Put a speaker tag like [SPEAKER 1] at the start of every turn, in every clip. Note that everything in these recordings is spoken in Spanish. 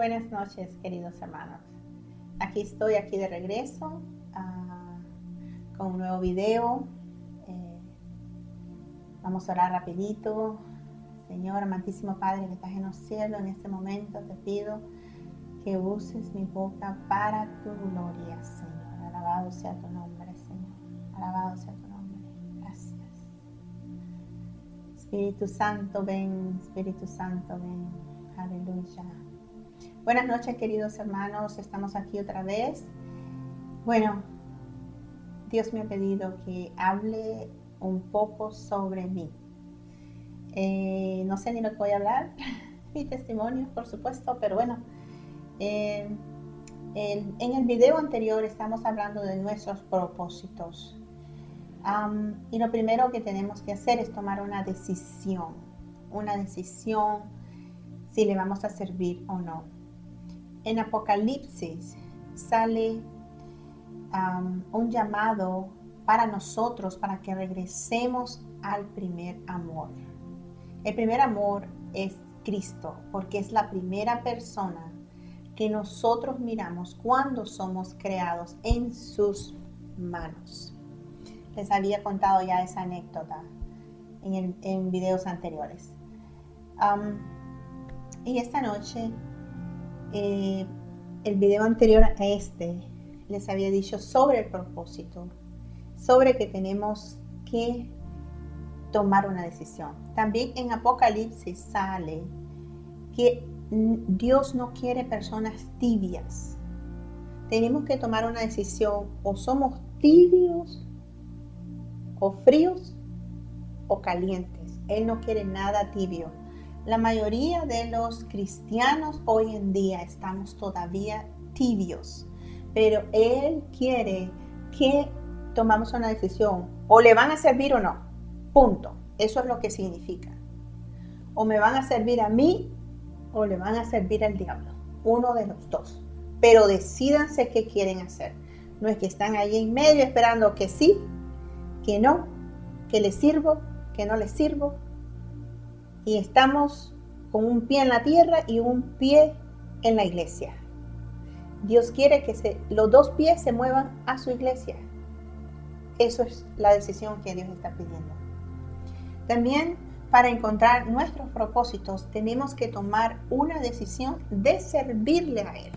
[SPEAKER 1] buenas noches, queridos hermanos. Aquí de regreso con un nuevo video. Vamos a orar rapidito. Señor, amantísimo Padre que estás en los cielos, en este momento te pido que uses mi boca para tu gloria, Señor. Alabado sea tu nombre, Señor. Alabado sea tu nombre. Gracias. Espíritu Santo, ven. Espíritu Santo, ven. Aleluya. Buenas noches, queridos hermanos. Estamos aquí otra vez. Bueno, Dios me ha pedido que hable un poco sobre mí. No sé ni lo que voy a hablar, mi testimonio, por supuesto, pero bueno, en el video anterior estamos hablando de nuestros propósitos. Y lo primero que tenemos que hacer es tomar una decisión si le vamos a servir o no. En Apocalipsis sale un llamado para nosotros, para que regresemos al primer amor. El primer amor es Cristo, porque es la primera persona que nosotros miramos cuando somos creados en sus manos. Les había contado ya esa anécdota en videos anteriores. Y esta noche, el video anterior a este, les había dicho sobre el propósito, sobre que tenemos que tomar una decisión. También en Apocalipsis sale que Dios no quiere personas tibias. Tenemos que tomar una decisión: o somos tibios, o fríos, o calientes. Él no quiere nada tibio. La mayoría de los cristianos hoy en día estamos todavía tibios, pero Él quiere que tomamos una decisión: o le van a servir o no. Punto. Eso es lo que significa. O me van a servir a mí o le van a servir al diablo. Uno de los dos. Pero decídanse qué quieren hacer. No es que están ahí en medio esperando que sí, que no, que les sirvo, que no les sirvo. Y estamos con un pie en la tierra y un pie en la iglesia. Dios quiere que los dos pies se muevan a su iglesia. Eso es la decisión que Dios está pidiendo. También, para encontrar nuestros propósitos, tenemos que tomar una decisión de servirle a Él.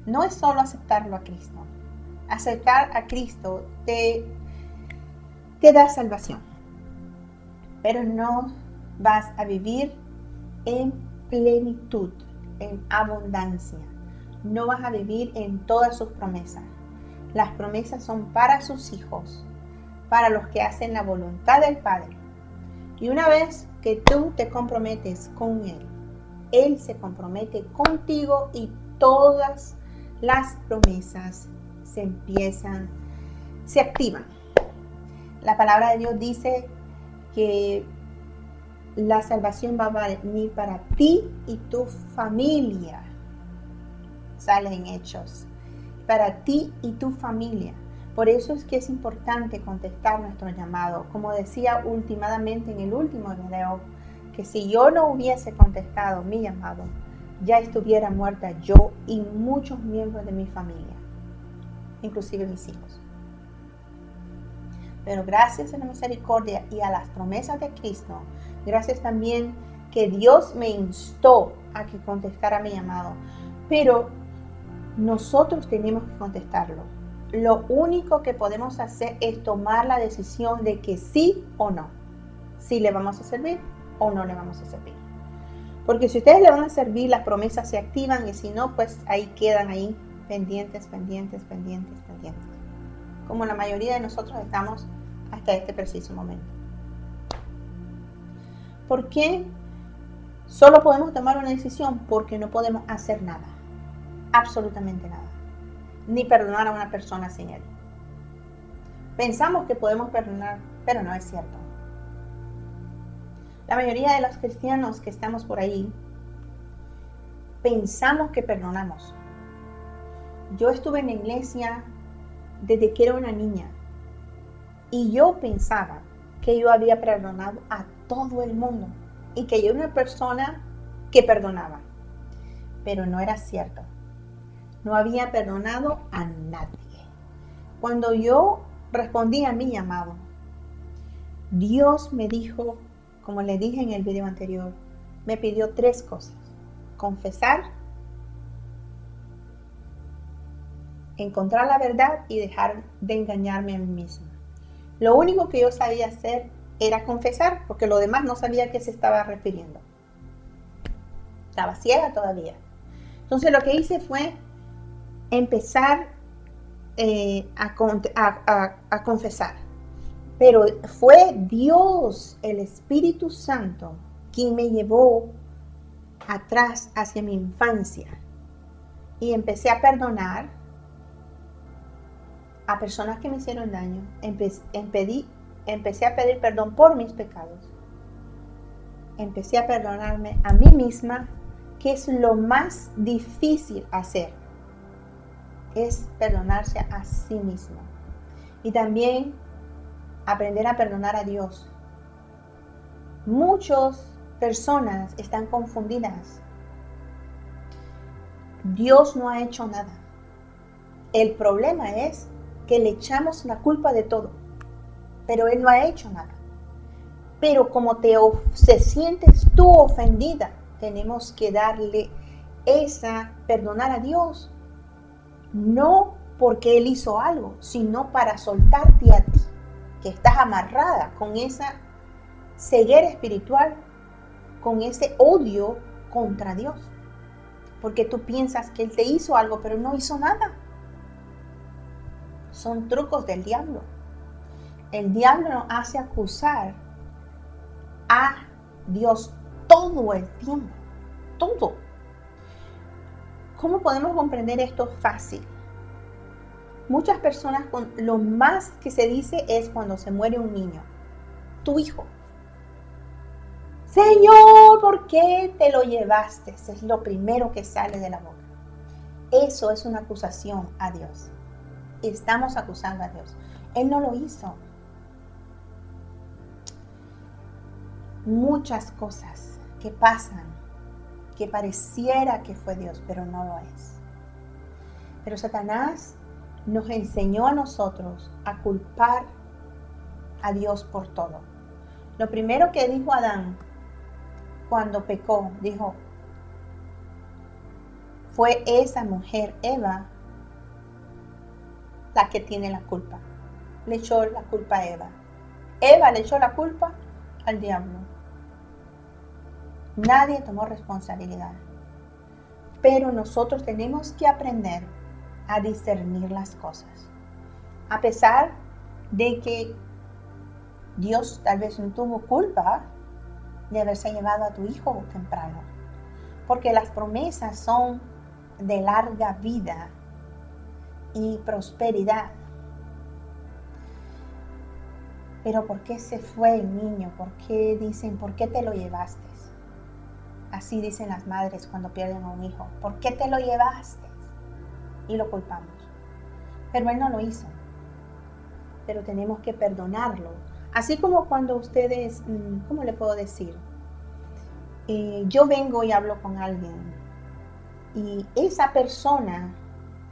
[SPEAKER 1] No es solo aceptarlo a Cristo. Aceptar a Cristo te da salvación, pero no vas a vivir en plenitud, en abundancia. No vas a vivir en todas sus promesas. Las promesas son para sus hijos, para los que hacen la voluntad del Padre. Y una vez que tú te comprometes con Él, Él se compromete contigo y todas las promesas se activan. La palabra de Dios dice que la salvación va a venir para ti y tu familia. Sale en Hechos. Para ti y tu familia. Por eso es que es importante contestar nuestro llamado. Como decía últimamente en el último video, que si yo no hubiese contestado mi llamado, ya estuviera muerta yo y muchos miembros de mi familia, inclusive mis hijos. Pero gracias a la misericordia y a las promesas de Cristo, gracias también que Dios me instó a que contestara mi llamado. Pero nosotros tenemos que contestarlo. Lo único que podemos hacer es tomar la decisión de que sí o no. Si le vamos a servir o no le vamos a servir. Porque si ustedes le van a servir, las promesas se activan, y si no, pues ahí quedan ahí pendientes. Como la mayoría de nosotros estamos hasta este preciso momento. ¿Por qué solo podemos tomar una decisión? Porque no podemos hacer nada. Absolutamente nada. Ni perdonar a una persona sin Él. Pensamos que podemos perdonar, pero no es cierto. La mayoría de los cristianos que estamos por ahí pensamos que perdonamos. Yo estuve en la iglesia desde que era una niña y yo pensaba que yo había perdonado a todo el mundo y que yo era una persona que perdonaba. pero no era cierto. No había perdonado a nadie. Cuando yo respondí a mi llamado, Dios me dijo, como le dije en el video anterior, me pidió 3 cosas: confesar, encontrar la verdad y dejar de engañarme a mí misma. Lo único que yo sabía hacer era confesar, porque lo demás no sabía a qué se estaba refiriendo. Estaba ciega todavía. Entonces lo que hice fue empezar a confesar. Pero fue Dios, el Espíritu Santo, quien me llevó atrás hacia mi infancia. Y empecé a perdonar a personas que me hicieron daño. Empecé a pedir perdón por mis pecados. Empecé a perdonarme a mí misma, que es lo más difícil hacer. Es perdonarse a sí mismo. Y también aprender a perdonar a Dios. Muchas personas están confundidas. Dios no ha hecho nada. El problema es que le echamos la culpa de todo, pero Él no ha hecho nada. Pero como se sientes tú ofendida, tenemos que darle perdonar a Dios, no porque Él hizo algo, sino para soltarte a ti, que estás amarrada con esa ceguera espiritual, con ese odio contra Dios, porque tú piensas que Él te hizo algo, pero no hizo nada. Son trucos del diablo. El diablo nos hace acusar a Dios todo el tiempo, todo. ¿Cómo podemos comprender esto fácil? Muchas personas, lo más que se dice es cuando se muere un niño, tu hijo. Señor, ¿por qué te lo llevaste? Eso es lo primero que sale de la boca. Eso es una acusación a Dios. Estamos acusando a Dios. Él no lo hizo. Muchas cosas que pasan, que pareciera que fue Dios, pero no lo es. Pero Satanás nos enseñó a nosotros a culpar a Dios por todo. Lo primero que dijo Adán cuando pecó, fue esa mujer, Eva, la que tiene la culpa. Le echó la culpa a Eva. Eva le echó la culpa al diablo. Nadie tomó responsabilidad. Pero nosotros tenemos que aprender a discernir las cosas. A pesar de que Dios tal vez no tuvo culpa de haberse llevado a tu hijo temprano. Porque las promesas son de larga vida y prosperidad. Pero ¿por qué se fue el niño? ¿Por qué dicen, por qué te lo llevaste? Así dicen las madres cuando pierden a un hijo. ¿Por qué te lo llevaste? Y lo culpamos. Pero Él no lo hizo. Pero tenemos que perdonarlo. Así como cuando ustedes, ¿cómo le puedo decir? Yo vengo y hablo con alguien y esa persona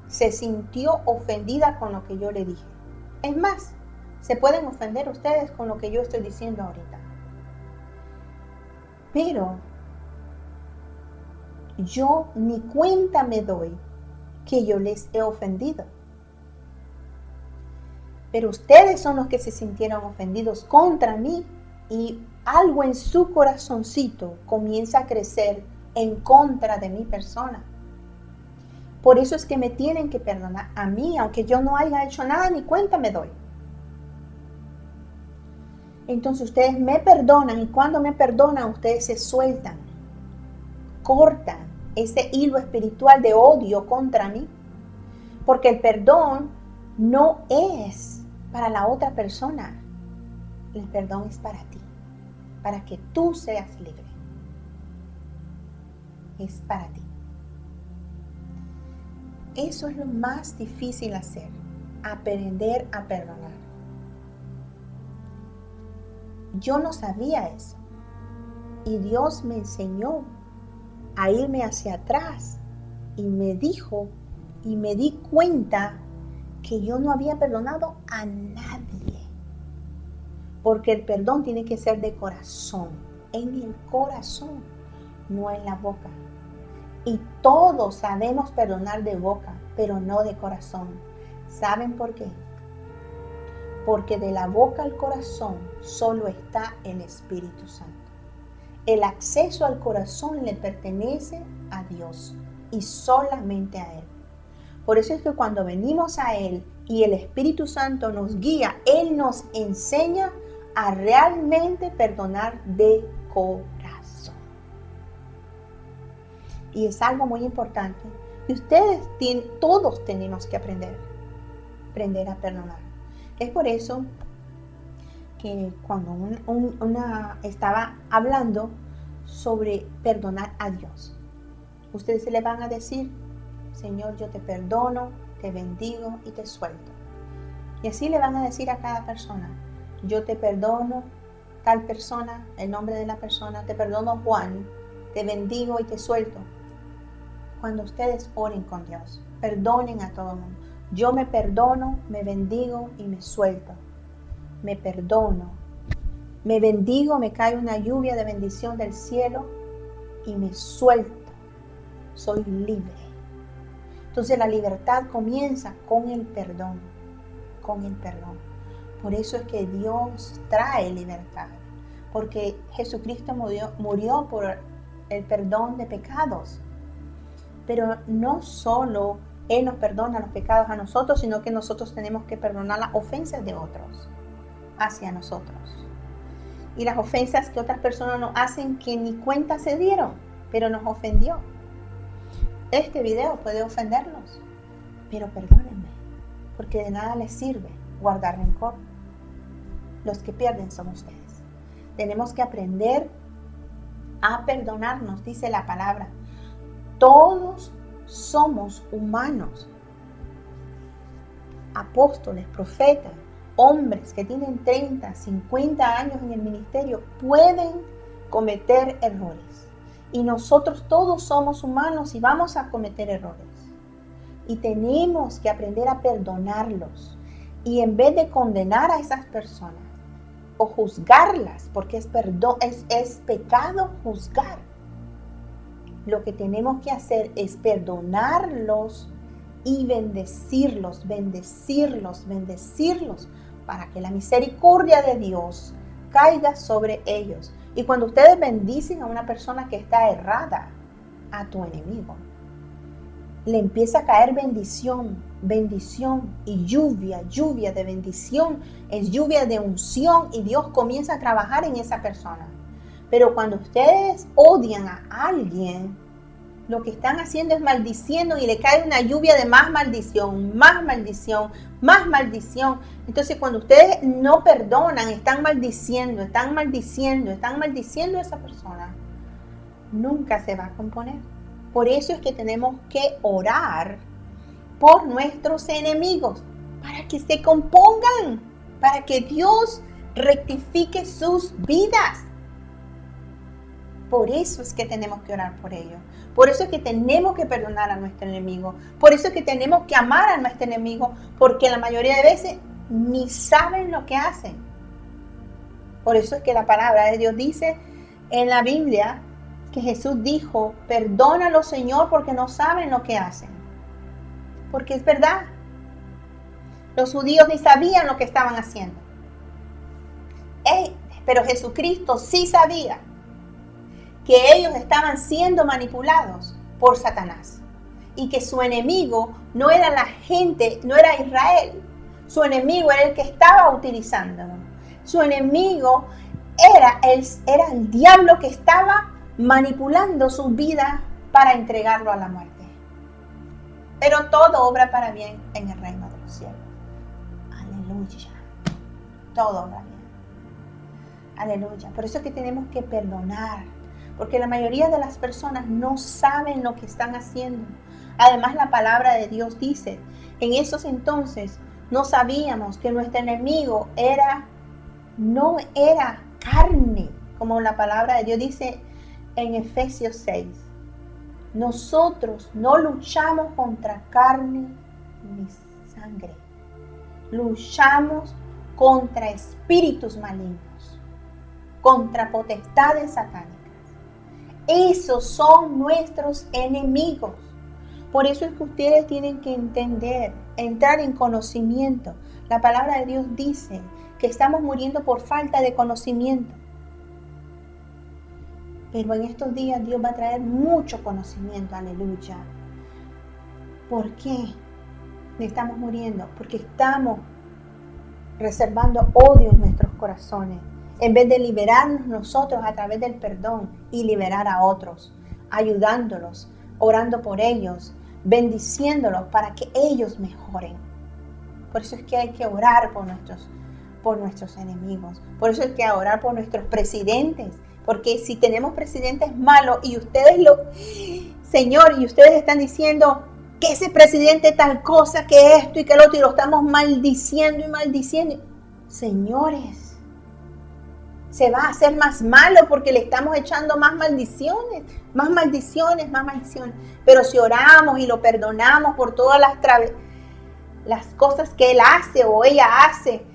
[SPEAKER 1] se sintió ofendida con lo que yo le dije. Es más, se pueden ofender ustedes con lo que yo estoy diciendo ahorita. Pero yo ni cuenta me doy que yo les he ofendido. Pero ustedes son los que se sintieron ofendidos contra mí y algo en su corazoncito comienza a crecer en contra de mi persona. Por eso es que me tienen que perdonar a mí, aunque yo no haya hecho nada, ni cuenta me doy. Entonces ustedes me perdonan y cuando me perdonan ustedes se sueltan, cortan ese hilo espiritual de odio contra mí. Porque el perdón no es para la otra persona. El perdón es para ti, para que tú seas libre. Es para ti. Eso es lo más difícil hacer, aprender a perdonar. Yo no sabía eso y Dios me enseñó a irme hacia atrás y me dijo y me di cuenta que yo no había perdonado a nadie. Porque el perdón tiene que ser de corazón, en el corazón, no en la boca. Y todos sabemos perdonar de boca, pero no de corazón. ¿Saben por qué? Porque de la boca al corazón solo está el Espíritu Santo. El acceso al corazón le pertenece a Dios y solamente a Él. Por eso es que cuando venimos a Él y el Espíritu Santo nos guía, Él nos enseña a realmente perdonar de corazón. Y es algo muy importante. Y todos tenemos que aprender a perdonar. Es por eso que cuando una estaba hablando sobre perdonar a Dios, ustedes se le van a decir: Señor, yo te perdono, te bendigo y te suelto. Y así le van a decir a cada persona: yo te perdono, tal persona, el nombre de la persona, te perdono Juan, te bendigo y te suelto. Cuando ustedes oren con Dios, perdonen a todo el mundo. Yo me perdono, me bendigo y me suelto. Me perdono, me bendigo, me cae una lluvia de bendición del cielo y me suelto. Soy libre. Entonces la libertad comienza con el perdón, con el perdón. Por eso es que Dios trae libertad, porque Jesucristo murió por el perdón de pecados. Pero no solo Él nos perdona los pecados a nosotros, sino que nosotros tenemos que perdonar las ofensas de otros hacia nosotros. Y las ofensas que otras personas nos hacen que ni cuenta se dieron, pero nos ofendió. Este video puede ofenderlos, pero perdónenme, porque de nada les sirve guardar rencor. Los que pierden son ustedes. Tenemos que aprender a perdonarnos, dice la palabra. Todos somos humanos. Apóstoles, profetas, hombres que tienen 30, 50 años en el ministerio pueden cometer errores. Y nosotros todos somos humanos y vamos a cometer errores. Y tenemos que aprender a perdonarlos. Y en vez de condenar a esas personas o juzgarlas, porque es pecado juzgar, lo que tenemos que hacer es perdonarlos y bendecirlos, para que la misericordia de Dios caiga sobre ellos. Y cuando ustedes bendicen a una persona que está errada, a tu enemigo, le empieza a caer bendición y lluvia de bendición, es lluvia de unción y Dios comienza a trabajar en esa persona. Pero cuando ustedes odian a alguien, lo que están haciendo es maldiciendo y le cae una lluvia de más maldición. Entonces cuando ustedes no perdonan, están maldiciendo a esa persona. Nunca se va a componer. Por eso es que tenemos que orar por nuestros enemigos, para que se compongan, para que Dios rectifique sus vidas. Por eso es que tenemos que orar por ellos. Por eso es que tenemos que perdonar a nuestro enemigo. Por eso es que tenemos que amar a nuestro enemigo, porque la mayoría de veces ni saben lo que hacen. Por eso es que la palabra de Dios dice en la Biblia que Jesús dijo: perdónalos, Señor, porque no saben lo que hacen. Porque es verdad. Los judíos ni sabían lo que estaban haciendo. Pero Jesucristo sí sabía que ellos estaban siendo manipulados por Satanás y que su enemigo no era la gente, no era Israel. Su enemigo era el que estaba utilizándolo. Su enemigo era el diablo que estaba manipulando su vida para entregarlo a la muerte. Pero todo obra para bien en el reino de los cielos. Aleluya. Todo obra bien. Aleluya. Por eso es que tenemos que perdonar. Porque la mayoría de las personas no saben lo que están haciendo. Además, la palabra de Dios dice: en esos entonces no sabíamos que nuestro enemigo no era carne, como la palabra de Dios dice en Efesios 6. Nosotros no luchamos contra carne ni sangre. Luchamos contra espíritus malignos, contra potestades satánicas. Esos son nuestros enemigos. Por eso es que ustedes tienen que entender, entrar en conocimiento. La palabra de Dios dice que estamos muriendo por falta de conocimiento. Pero en estos días Dios va a traer mucho conocimiento, aleluya. ¿Por qué estamos muriendo? Porque estamos reservando odio en nuestros corazones, en vez de liberarnos nosotros a través del perdón y liberar a otros, ayudándolos, orando por ellos, bendiciéndolos para que ellos mejoren. Por eso es que hay que orar por nuestros enemigos. Por eso hay que orar por nuestros presidentes. Porque si tenemos presidentes malos y ustedes Señor, y ustedes están diciendo que ese presidente tal cosa, que esto y que el otro, y lo estamos maldiciendo y maldiciendo. Señores, se va a hacer más malo porque le estamos echando más maldiciones, más maldiciones, más maldiciones. Pero si oramos y lo perdonamos por todas las cosas que él hace o ella hace,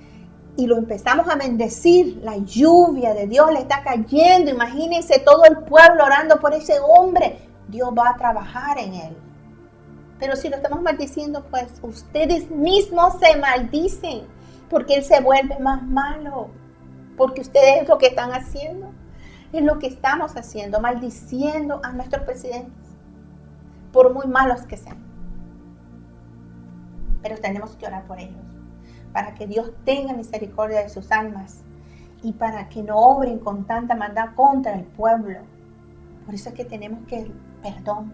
[SPEAKER 1] y lo empezamos a bendecir, la lluvia de Dios le está cayendo. Imagínense todo el pueblo orando por ese hombre. Dios va a trabajar en él. Pero si lo estamos maldiciendo, pues ustedes mismos se maldicen, porque él se vuelve más malo. Porque ustedes lo que están haciendo, es lo que estamos haciendo, maldiciendo a nuestros presidentes, por muy malos que sean. Pero tenemos que orar por ellos, para que Dios tenga misericordia de sus almas y para que no obren con tanta maldad contra el pueblo. Por eso es que tenemos que perdón.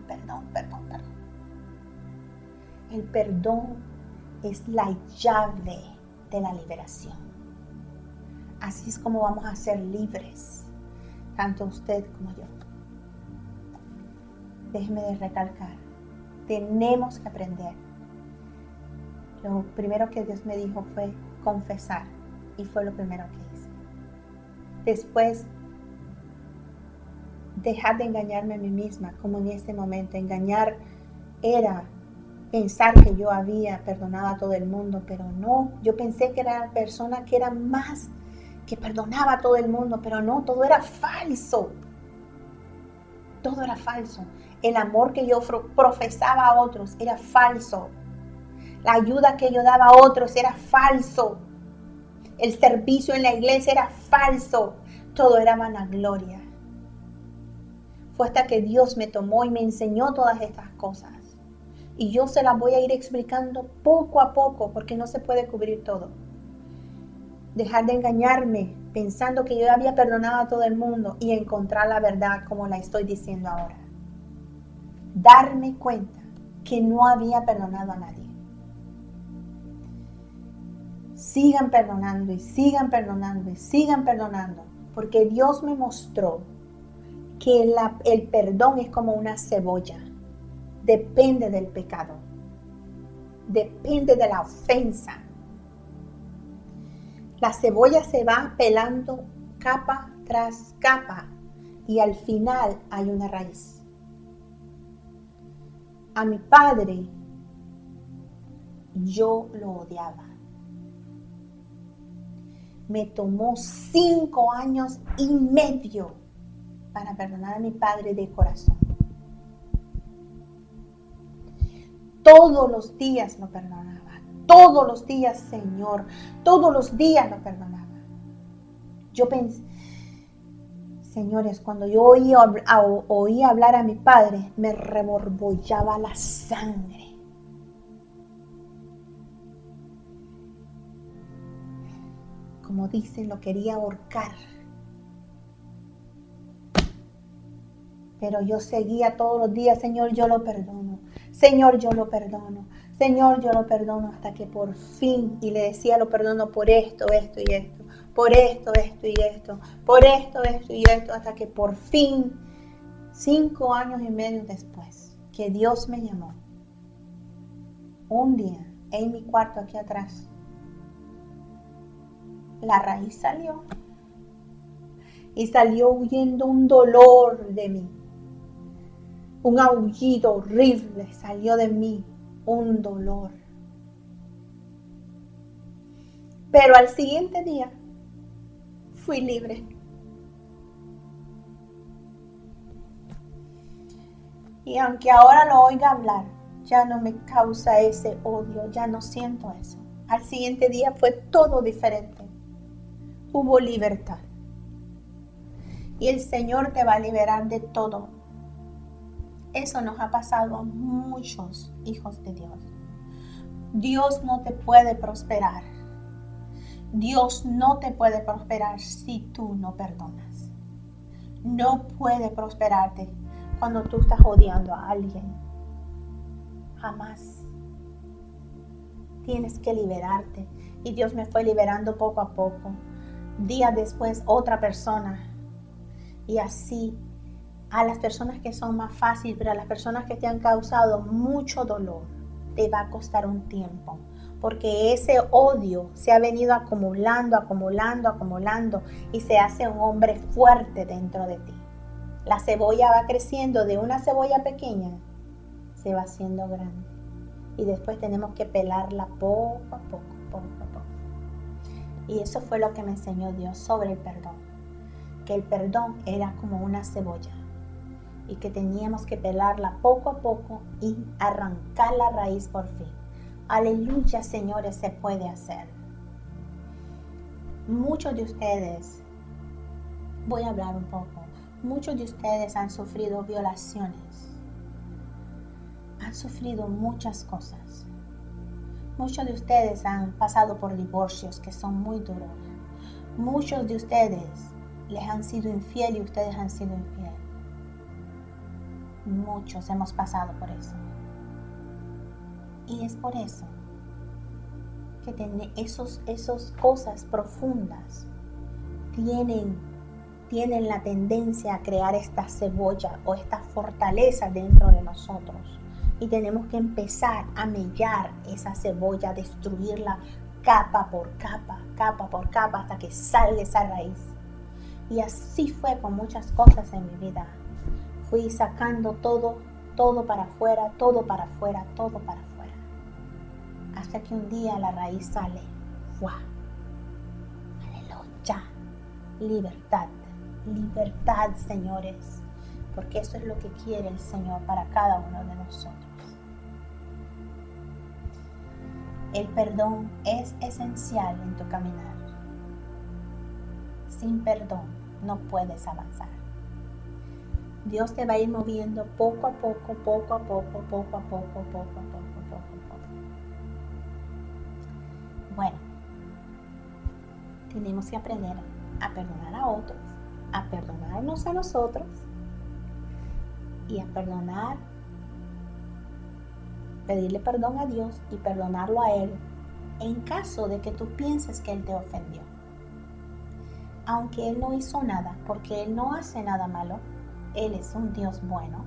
[SPEAKER 1] El perdón es la llave de la liberación. Así es como vamos a ser libres, tanto usted como yo. Déjeme de recalcar, tenemos que aprender. Lo primero que Dios me dijo fue confesar, y fue lo primero que hice. Después, dejar de engañarme a mí misma, como en este momento. Engañar era pensar que yo había perdonado a todo el mundo, pero no. Yo pensé que era la persona que era más, que perdonaba a todo el mundo, pero no, todo era falso. Todo era falso. El amor que yo profesaba a otros era falso. La ayuda que yo daba a otros era falso. El servicio en la iglesia era falso. Todo era vanagloria. Fue hasta que Dios me tomó y me enseñó todas estas cosas. Y yo se las voy a ir explicando poco a poco, porque no se puede cubrir todo. Dejar de engañarme pensando que yo había perdonado a todo el mundo y encontrar la verdad como la estoy diciendo ahora. Darme cuenta que no había perdonado a nadie. Sigan perdonando y sigan perdonando y sigan perdonando, porque Dios me mostró que el perdón es como una cebolla. Depende del pecado. Depende de la ofensa. La cebolla se va pelando capa tras capa y al final hay una raíz. A mi padre yo lo odiaba. Me tomó 5 años y medio para perdonar a mi padre de corazón. Todos los días lo perdonaba. Todos los días, Señor. Todos los días lo perdonaba. Yo pensé, señores, cuando yo oía hablar a mi padre, me reborbollaba la sangre. Como dicen, lo quería ahorcar. Pero yo seguía todos los días, Señor, yo lo perdono. Señor, yo lo perdono. Señor, yo lo perdono, hasta que por fin, y le decía, lo perdono por esto, esto y esto, por esto, esto y esto, por esto, esto y esto, hasta que por fin, 5 años y medio después, que Dios me llamó, un día, en mi cuarto aquí atrás, la raíz salió, y salió huyendo un dolor de mí. Un aullido horrible salió de mí, un dolor. Pero al siguiente día fui libre. Y aunque ahora lo oiga hablar, ya no me causa ese odio, ya no siento eso. Al siguiente día fue todo diferente. Hubo libertad. Y el Señor te va a liberar de todo. Eso nos ha pasado a muchos hijos de Dios. Dios no te puede prosperar. Dios no te puede prosperar si tú no perdonas. No puede prosperarte cuando tú estás odiando a alguien. Jamás. Tienes que liberarte. Y Dios me fue liberando poco a poco. Días después, otra persona. Y así, a las personas que son más fáciles, pero a las personas que te han causado mucho dolor, te va a costar un tiempo. Porque ese odio se ha venido acumulando y se hace un hombre fuerte dentro de ti. La cebolla va creciendo de una cebolla pequeña, se va haciendo grande. Y después tenemos que pelarla poco a poco. Y eso fue lo que me enseñó Dios sobre el perdón. Que el perdón era como una cebolla. Y que teníamos que pelarla poco a poco y arrancar la raíz por fin. Aleluya, señores, se puede hacer. Muchos de ustedes, voy a hablar un poco, muchos de ustedes han sufrido violaciones. Han sufrido muchas cosas. Muchos de ustedes han pasado por divorcios que son muy duros. Muchos de ustedes les han sido infiel y ustedes han sido infiel. Muchos hemos pasado por eso. Y es por eso que esas cosas profundas tienen la tendencia a crear esta cebolla o esta fortaleza dentro de nosotros. Y tenemos que empezar a mellar esa cebolla, a destruirla capa por capa, hasta que salga esa raíz. Y así fue con muchas cosas en mi vida. Fui sacando todo para afuera, todo para afuera. Hasta que un día la raíz sale. ¡Wow! ¡Aleluya! Libertad, señores. Porque eso es lo que quiere el Señor para cada uno de nosotros. El perdón es esencial en tu caminar. Sin perdón no puedes avanzar. Dios te va a ir moviendo poco a poco. Bueno, tenemos que aprender a perdonar a otros, a perdonarnos a nosotros y a perdonar, pedirle perdón a Dios y perdonarlo a Él en caso de que tú pienses que Él te ofendió. Aunque Él no hizo nada, porque Él no hace nada malo, Él es un Dios bueno,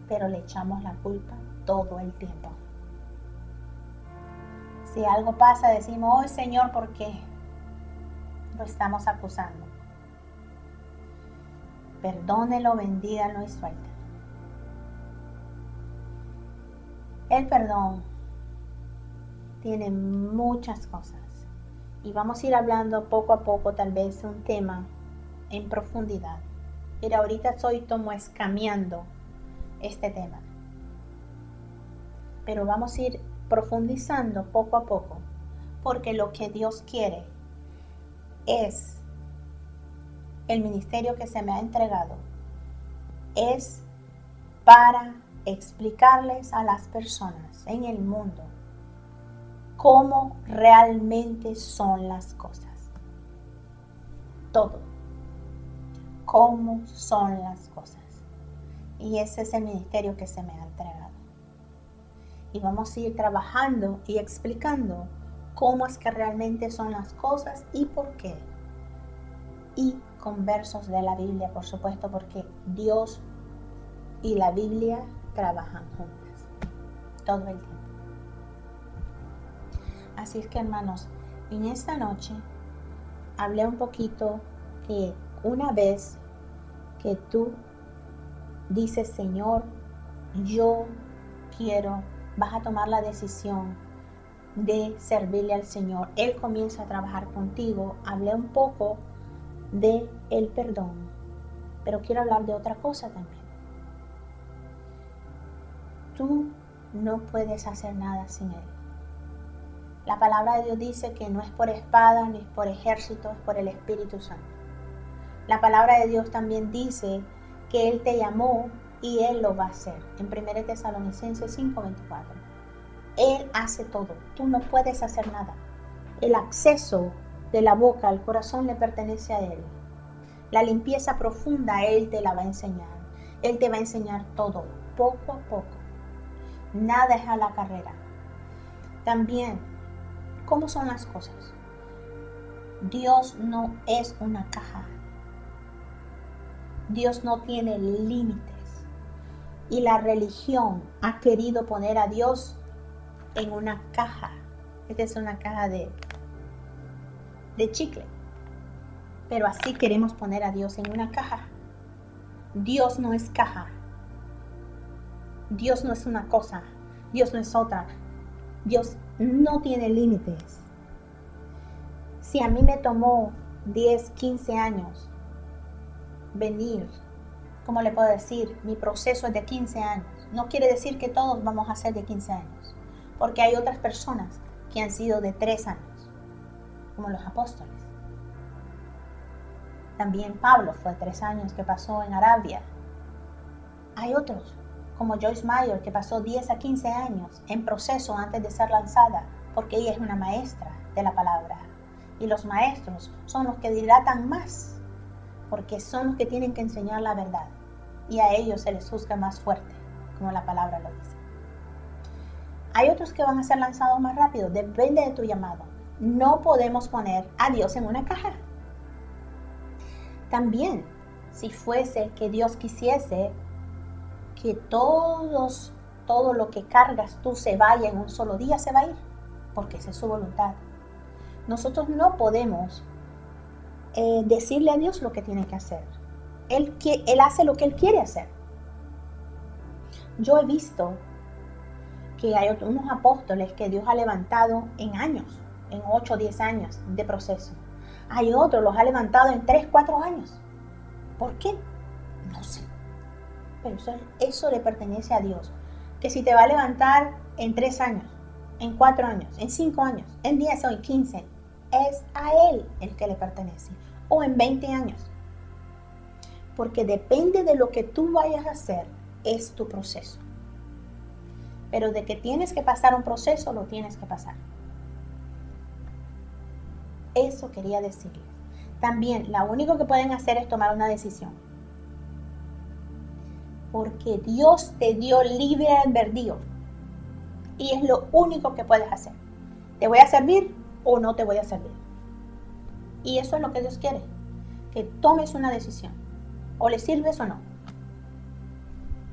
[SPEAKER 1] pero le echamos la culpa todo el tiempo. Si algo pasa, decimos, oh Señor, ¿por qué? Lo estamos acusando. Perdónelo, bendígalo y suéltalo. El perdón tiene muchas cosas y vamos a ir hablando poco a poco, tal vez un tema en profundidad. Mira, ahorita estoy como escameando este tema, pero vamos a ir profundizando poco a poco, porque lo que Dios quiere es el ministerio que se me ha entregado, es para explicarles a las personas en el mundo cómo realmente son las cosas. Todo. Cómo son las cosas. Y ese es el ministerio que se me ha entregado. Y vamos a ir trabajando y explicando cómo es que realmente son las cosas y por qué. Y con versos de la Biblia, por supuesto, porque Dios y la Biblia trabajan juntas todo el tiempo. Así es que, hermanos, en esta noche hablé un poquito que una vez que tú dices, Señor, yo quiero, vas a tomar la decisión de servirle al Señor. Él comienza a trabajar contigo. Hablé un poco de el perdón, pero quiero hablar de otra cosa también. Tú no puedes hacer nada sin Él. La palabra de Dios dice que no es por espada ni es por ejército, es por el Espíritu Santo. La palabra de Dios también dice que Él te llamó y Él lo va a hacer. En 1 Tesalonicenses 5:24. Él hace todo. Tú no puedes hacer nada. El acceso de la boca al corazón le pertenece a Él. La limpieza profunda Él te la va a enseñar. Él te va a enseñar todo, poco a poco. Nada es a la carrera. También, ¿cómo son las cosas? Dios no es una caja. Dios no tiene límites. Y la religión ha querido poner a Dios en una caja. Esta es una caja de chicle. Pero así queremos poner a Dios en una caja. Dios no es caja. Dios no es una cosa. Dios no es otra. Dios no tiene límites. Si a mí me tomó 10, 15 años venir, ¿cómo le puedo decir? Mi proceso es de 15 años. No quiere decir que todos vamos a ser de 15 años. Porque hay otras personas que han sido de 3 años, como los apóstoles. También Pablo fue 3 años que pasó en Arabia. Hay otros, como Joyce Meyer, que pasó 10 a 15 años en proceso antes de ser lanzada, porque ella es una maestra de la palabra. Y los maestros son los que dilatan más, porque son los que tienen que enseñar la verdad. Y a ellos se les juzga más fuerte, como la palabra lo dice. Hay otros que van a ser lanzados más rápido, depende de tu llamado. No podemos poner a Dios en una caja. También, si fuese que Dios quisiese que todo lo que cargas tú se vaya en un solo día, se va a ir, porque esa es su voluntad. Nosotros no podemos decirle a Dios lo que tiene que hacer. Él hace lo que Él quiere hacer. Yo he visto que hay unos apóstoles que Dios ha levantado en años, en 8 o 10 años de proceso. Hay otros, los ha levantado en 3, 4 años. ¿Por qué? No sé. Pero eso le pertenece a Dios. Que si te va a levantar en 3 años, en 4 años, en 5 años, en 10 o en 15, es a Él el que le pertenece. O en 20 años. Porque depende de lo que tú vayas a hacer, es tu proceso. Pero de que tienes que pasar un proceso, lo tienes que pasar. Eso quería decirles. También, lo único que pueden hacer es tomar una decisión. Porque Dios te dio libre albedrío. Y es lo único que puedes hacer. ¿Te voy a servir o no te voy a servir? Y eso es lo que Dios quiere. Que tomes una decisión. O le sirves o no.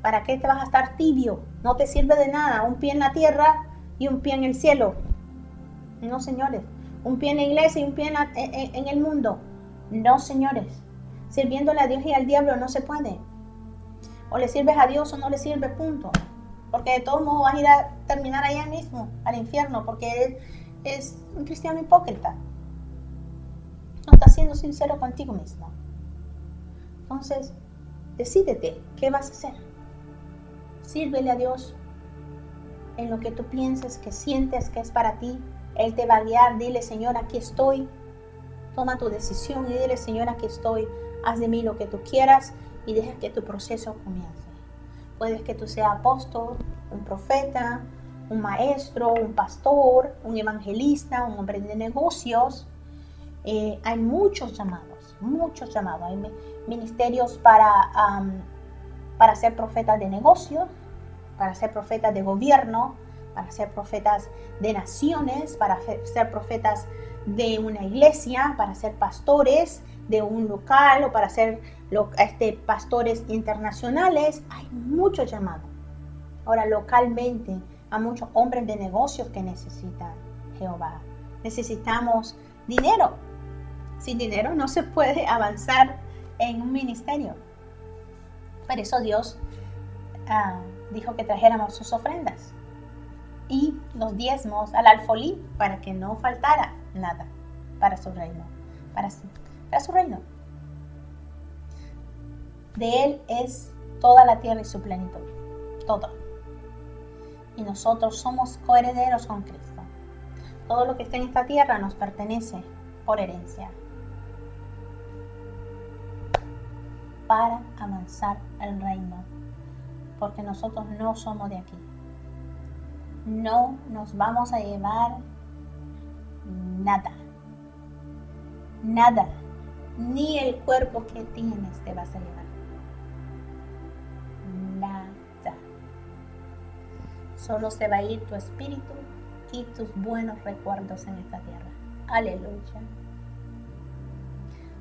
[SPEAKER 1] ¿Para qué te vas a estar tibio? No te sirve de nada. Un pie en la tierra y un pie en el cielo. No, señores. Un pie en la iglesia y un pie en el mundo. No, señores. Sirviéndole a Dios y al diablo no se puede. O le sirves a Dios o no le sirves, punto. Porque de todos modos vas a ir a terminar allá mismo, al infierno, porque él es un cristiano hipócrita. No estás siendo sincero contigo mismo. Entonces, decídete, ¿qué vas a hacer? Sírvele a Dios en lo que tú pienses, que sientes que es para ti. Él te va a guiar. Dile, Señor, aquí estoy. Toma tu decisión y dile, Señor, aquí estoy. Haz de mí lo que tú quieras y deja que tu proceso comience. Puedes que tú seas apóstol, un profeta, un maestro, un pastor, un evangelista, un hombre de negocios. Hay muchos llamados. Hay ministerios para ser profetas de negocios, para ser profetas de gobierno, para ser profetas de naciones, para ser profetas de una iglesia, para ser pastores de un local o para ser pastores internacionales. Hay muchos llamados. Ahora, localmente, hay muchos hombres de negocios que necesitan Jehová. Necesitamos dinero. Sin dinero no se puede avanzar en un ministerio. Por eso Dios dijo que trajéramos sus ofrendas y los diezmos al alfolí para que no faltara nada para su reino, para su reino. De Él es toda la tierra y su plenitud, todo. Y nosotros somos coherederos con Cristo. Todo lo que está en esta tierra nos pertenece por herencia, para avanzar el reino, porque nosotros no somos de aquí. No nos vamos a llevar nada, nada, ni el cuerpo que tienes te vas a llevar. Nada. Solo se va a ir tu espíritu y tus buenos recuerdos en esta tierra. Aleluya.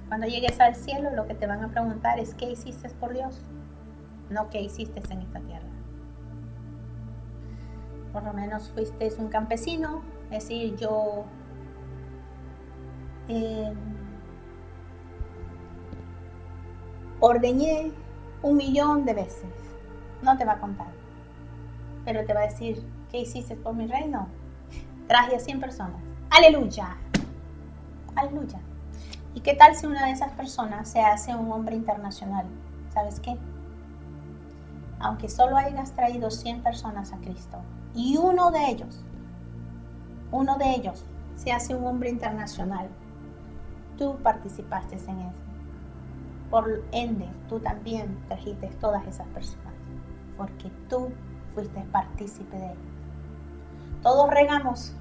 [SPEAKER 1] Cuando llegues al cielo, lo que te van a preguntar es ¿qué hiciste por Dios? No qué hiciste en esta tierra. Por lo menos fuiste un campesino, es decir, yo ordeñé 1,000,000 de veces. No te va a contar, pero te va a decir ¿qué hiciste por mi reino? Traje a 100 personas. ¡Aleluya! ¡Aleluya! ¿Y qué tal si una de esas personas se hace un hombre internacional? ¿Sabes qué? Aunque solo hayas traído 100 personas a Cristo y uno de ellos se hace un hombre internacional, tú participaste en eso. Por ende, tú también trajiste todas esas personas, porque tú fuiste partícipe de él. Todos regamos,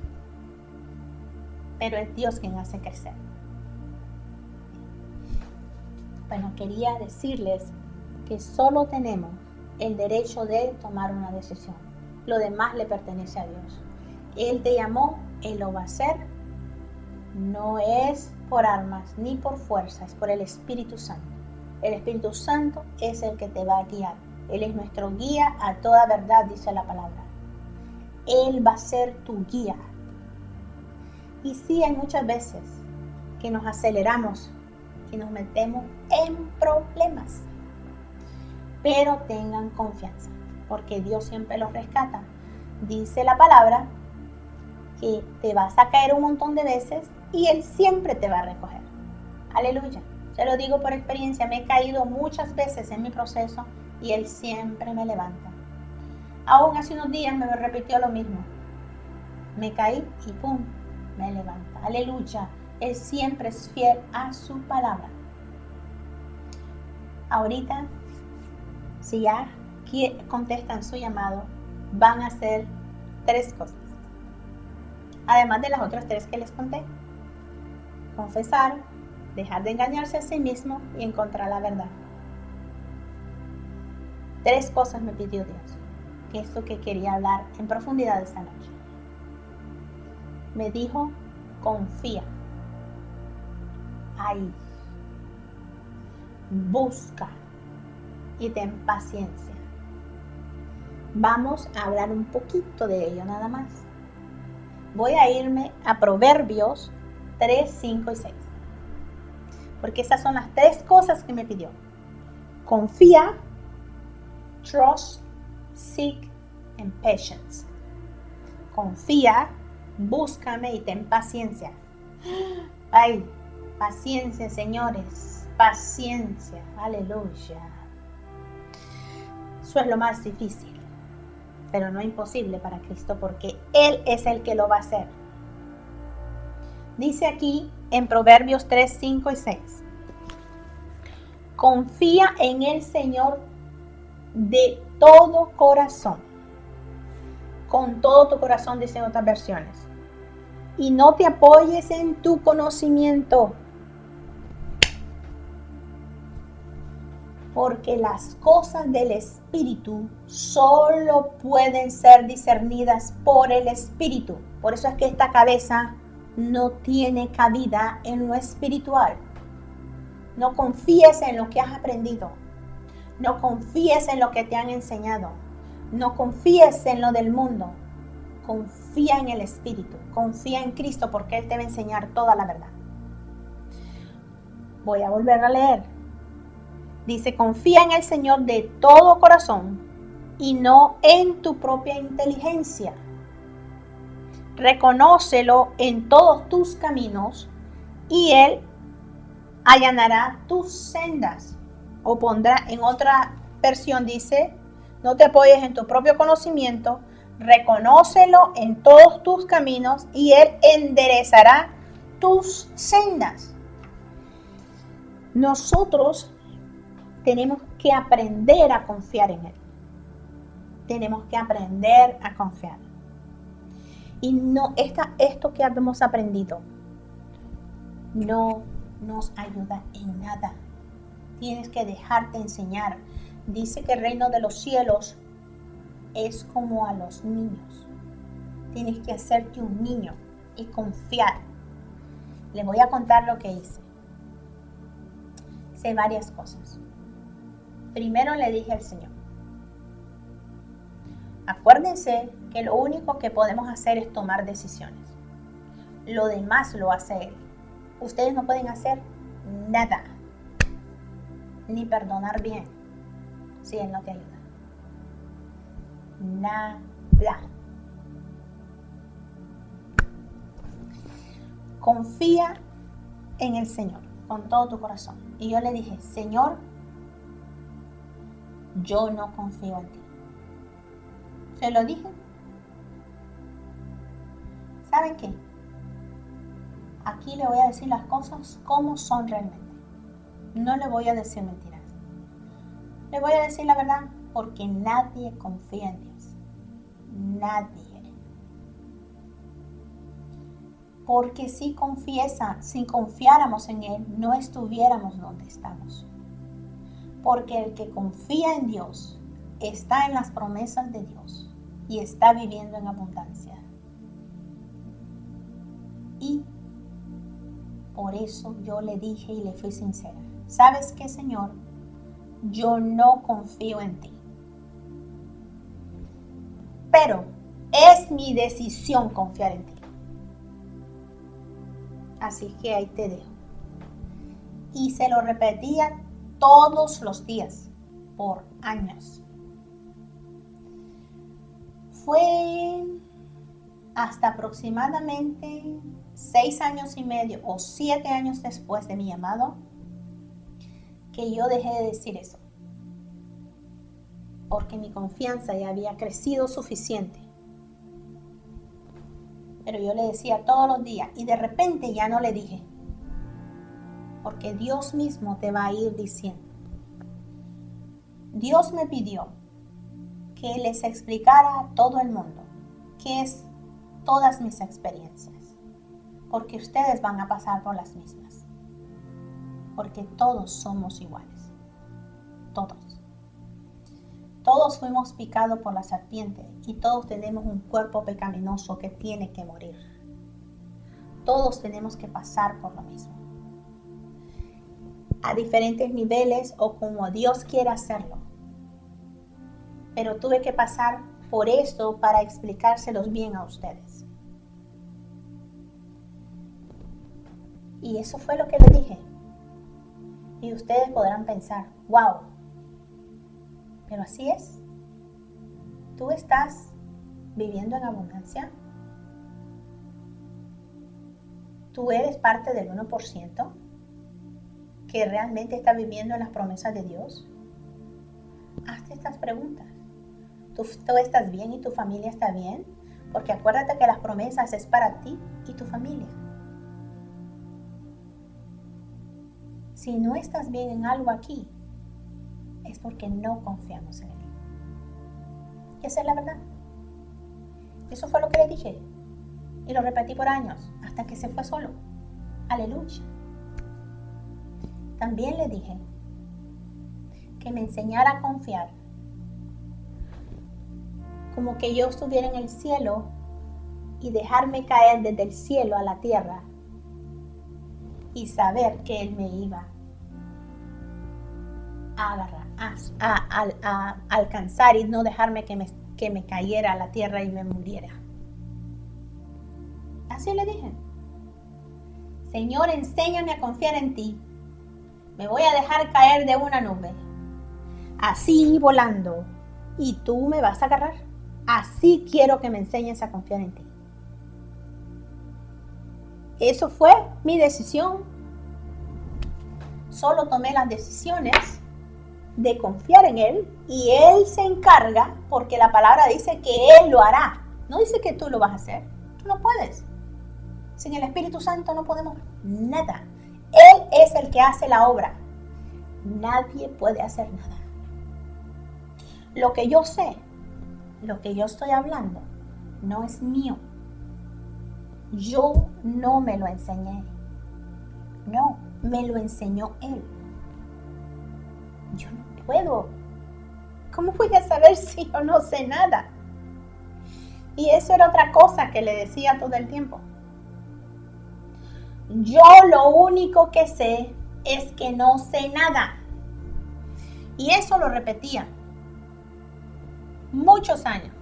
[SPEAKER 1] pero es Dios quien hace crecer. Bueno, quería decirles que solo tenemos el derecho de tomar una decisión. Lo demás le pertenece a Dios. Él te llamó, Él lo va a hacer. No es por armas ni por fuerza, es por el Espíritu Santo. El Espíritu Santo es el que te va a guiar. Él es nuestro guía a toda verdad, dice la palabra. Él va a ser tu guía. Y sí, hay muchas veces que nos aceleramos y nos metemos en problemas. Pero tengan confianza, porque Dios siempre los rescata. Dice la palabra que te vas a caer un montón de veces y Él siempre te va a recoger. Aleluya. Se lo digo por experiencia, me he caído muchas veces en mi proceso y Él siempre me levanta. Aún hace unos días me repitió lo mismo. Me caí y ¡pum! Me levanta. Aleluya. Él siempre es fiel a su palabra. Ahorita, si ya contestan su llamado, van a hacer 3 cosas. Además de las otras 3 que les conté. Confesar, dejar de engañarse a sí mismo y encontrar la verdad. 3 cosas me pidió Dios, que es lo que quería hablar en profundidad esta noche. Me dijo, confía. Ahí. Busca y ten paciencia. Vamos a hablar un poquito de ello nada más. Voy a irme a Proverbios 3, 5 y 6. Porque esas son las 3 cosas que me pidió. Confía, trust, seek, and patience. Confía, búscame y ten paciencia. Ay, paciencia, señores. Paciencia. Aleluya. Eso es lo más difícil, pero no imposible para Cristo, porque Él es el que lo va a hacer. Dice aquí en Proverbios 3, 5 y 6. Confía en el Señor de todo corazón. Con todo tu corazón, dicen otras versiones. Y no te apoyes en tu conocimiento. Porque las cosas del Espíritu solo pueden ser discernidas por el Espíritu. Por eso es que esta cabeza no tiene cabida en lo espiritual. No confíes en lo que has aprendido. No confíes en lo que te han enseñado. No confíes en lo del mundo. Confía en el Espíritu. Confía en Cristo, porque Él te va a enseñar toda la verdad. Voy a volver a leer. Dice, confía en el Señor de todo corazón y no en tu propia inteligencia. Reconócelo en todos tus caminos y Él allanará tus sendas. O pondrá, en otra versión dice, no te apoyes en tu propio conocimiento, reconócelo en todos tus caminos y Él enderezará tus sendas. Nosotros tenemos que aprender a confiar en Él. Tenemos que aprender a confiar. Y no, esto que hemos aprendido no nos ayuda en nada. Tienes que dejarte enseñar. Dice que el reino de los cielos es como a los niños. Tienes que hacerte un niño y confiar. Les voy a contar lo que hice. Hice varias cosas. Primero le dije al Señor, acuérdense que lo único que podemos hacer es tomar decisiones. Lo demás lo hace Él. Ustedes no pueden hacer nada, ni perdonar bien, si Él no te ayuda. Nada. Confía en el Señor con todo tu corazón. Y yo le dije, Señor, yo no confío en ti. Se lo dije. ¿Saben qué? Aquí le voy a decir las cosas como son realmente. No le voy a decir mentiras. Le voy a decir la verdad porque nadie confía en Dios. Nadie. Porque si confiáramos en Él, no estuviéramos donde estamos. Porque el que confía en Dios está en las promesas de Dios y está viviendo en abundancia. Y por eso yo le dije y le fui sincera. ¿Sabes qué, Señor? Yo no confío en ti. Pero es mi decisión confiar en ti. Así que ahí te dejo. Y se lo repetía todos los días, por años. Fue hasta aproximadamente 6 años y medio o 7 años después de mi llamado que yo dejé de decir eso. Porque mi confianza ya había crecido suficiente. Pero yo le decía todos los días y de repente ya no le dije. Porque Dios mismo te va a ir diciendo. Dios me pidió que les explicara a todo el mundo qué es todas mis experiencias. Porque ustedes van a pasar por las mismas. Porque todos somos iguales. Todos. Todos fuimos picados por la serpiente y todos tenemos un cuerpo pecaminoso que tiene que morir. Todos tenemos que pasar por lo mismo. A diferentes niveles o como Dios quiera hacerlo. Pero tuve que pasar por esto para explicárselos bien a ustedes. Y eso fue lo que les dije. Y ustedes podrán pensar, wow. Pero así es. ¿Tú estás viviendo en abundancia? ¿Tú eres parte del 1% que realmente está viviendo en las promesas de Dios? Hazte estas preguntas. ¿Tú estás bien y tu familia está bien? Porque acuérdate que las promesas es para ti y tu familia. Si no estás bien en algo aquí, es porque no confiamos en Él. Y esa es la verdad. Eso fue lo que le dije. Y lo repetí por años, hasta que se fue solo. Aleluya. También le dije que me enseñara a confiar. Como que yo estuviera en el cielo y dejarme caer desde el cielo a la tierra. Y saber que Él me iba a agarrar, a alcanzar y no dejarme que me cayera a la tierra y me muriera. Así le dije. Señor, enséñame a confiar en ti. Me voy a dejar caer de una nube. Así volando. y tú me vas a agarrar. Así quiero que me enseñes a confiar en ti. Eso fue mi decisión. Solo tomé las decisiones de confiar en Él y Él se encarga, porque la palabra dice que Él lo hará. No dice que tú lo vas a hacer. Tú no puedes. Sin el Espíritu Santo no podemos nada. Él es el que hace la obra. Nadie puede hacer nada. Lo que yo sé, lo que yo estoy hablando, no es mío. Yo no me lo enseñé. No, me lo enseñó Él. Yo no puedo. ¿Cómo voy a saber si yo no sé nada? Y eso era otra cosa que le decía todo el tiempo. Yo lo único que sé es que no sé nada. Y eso lo repetía muchos años.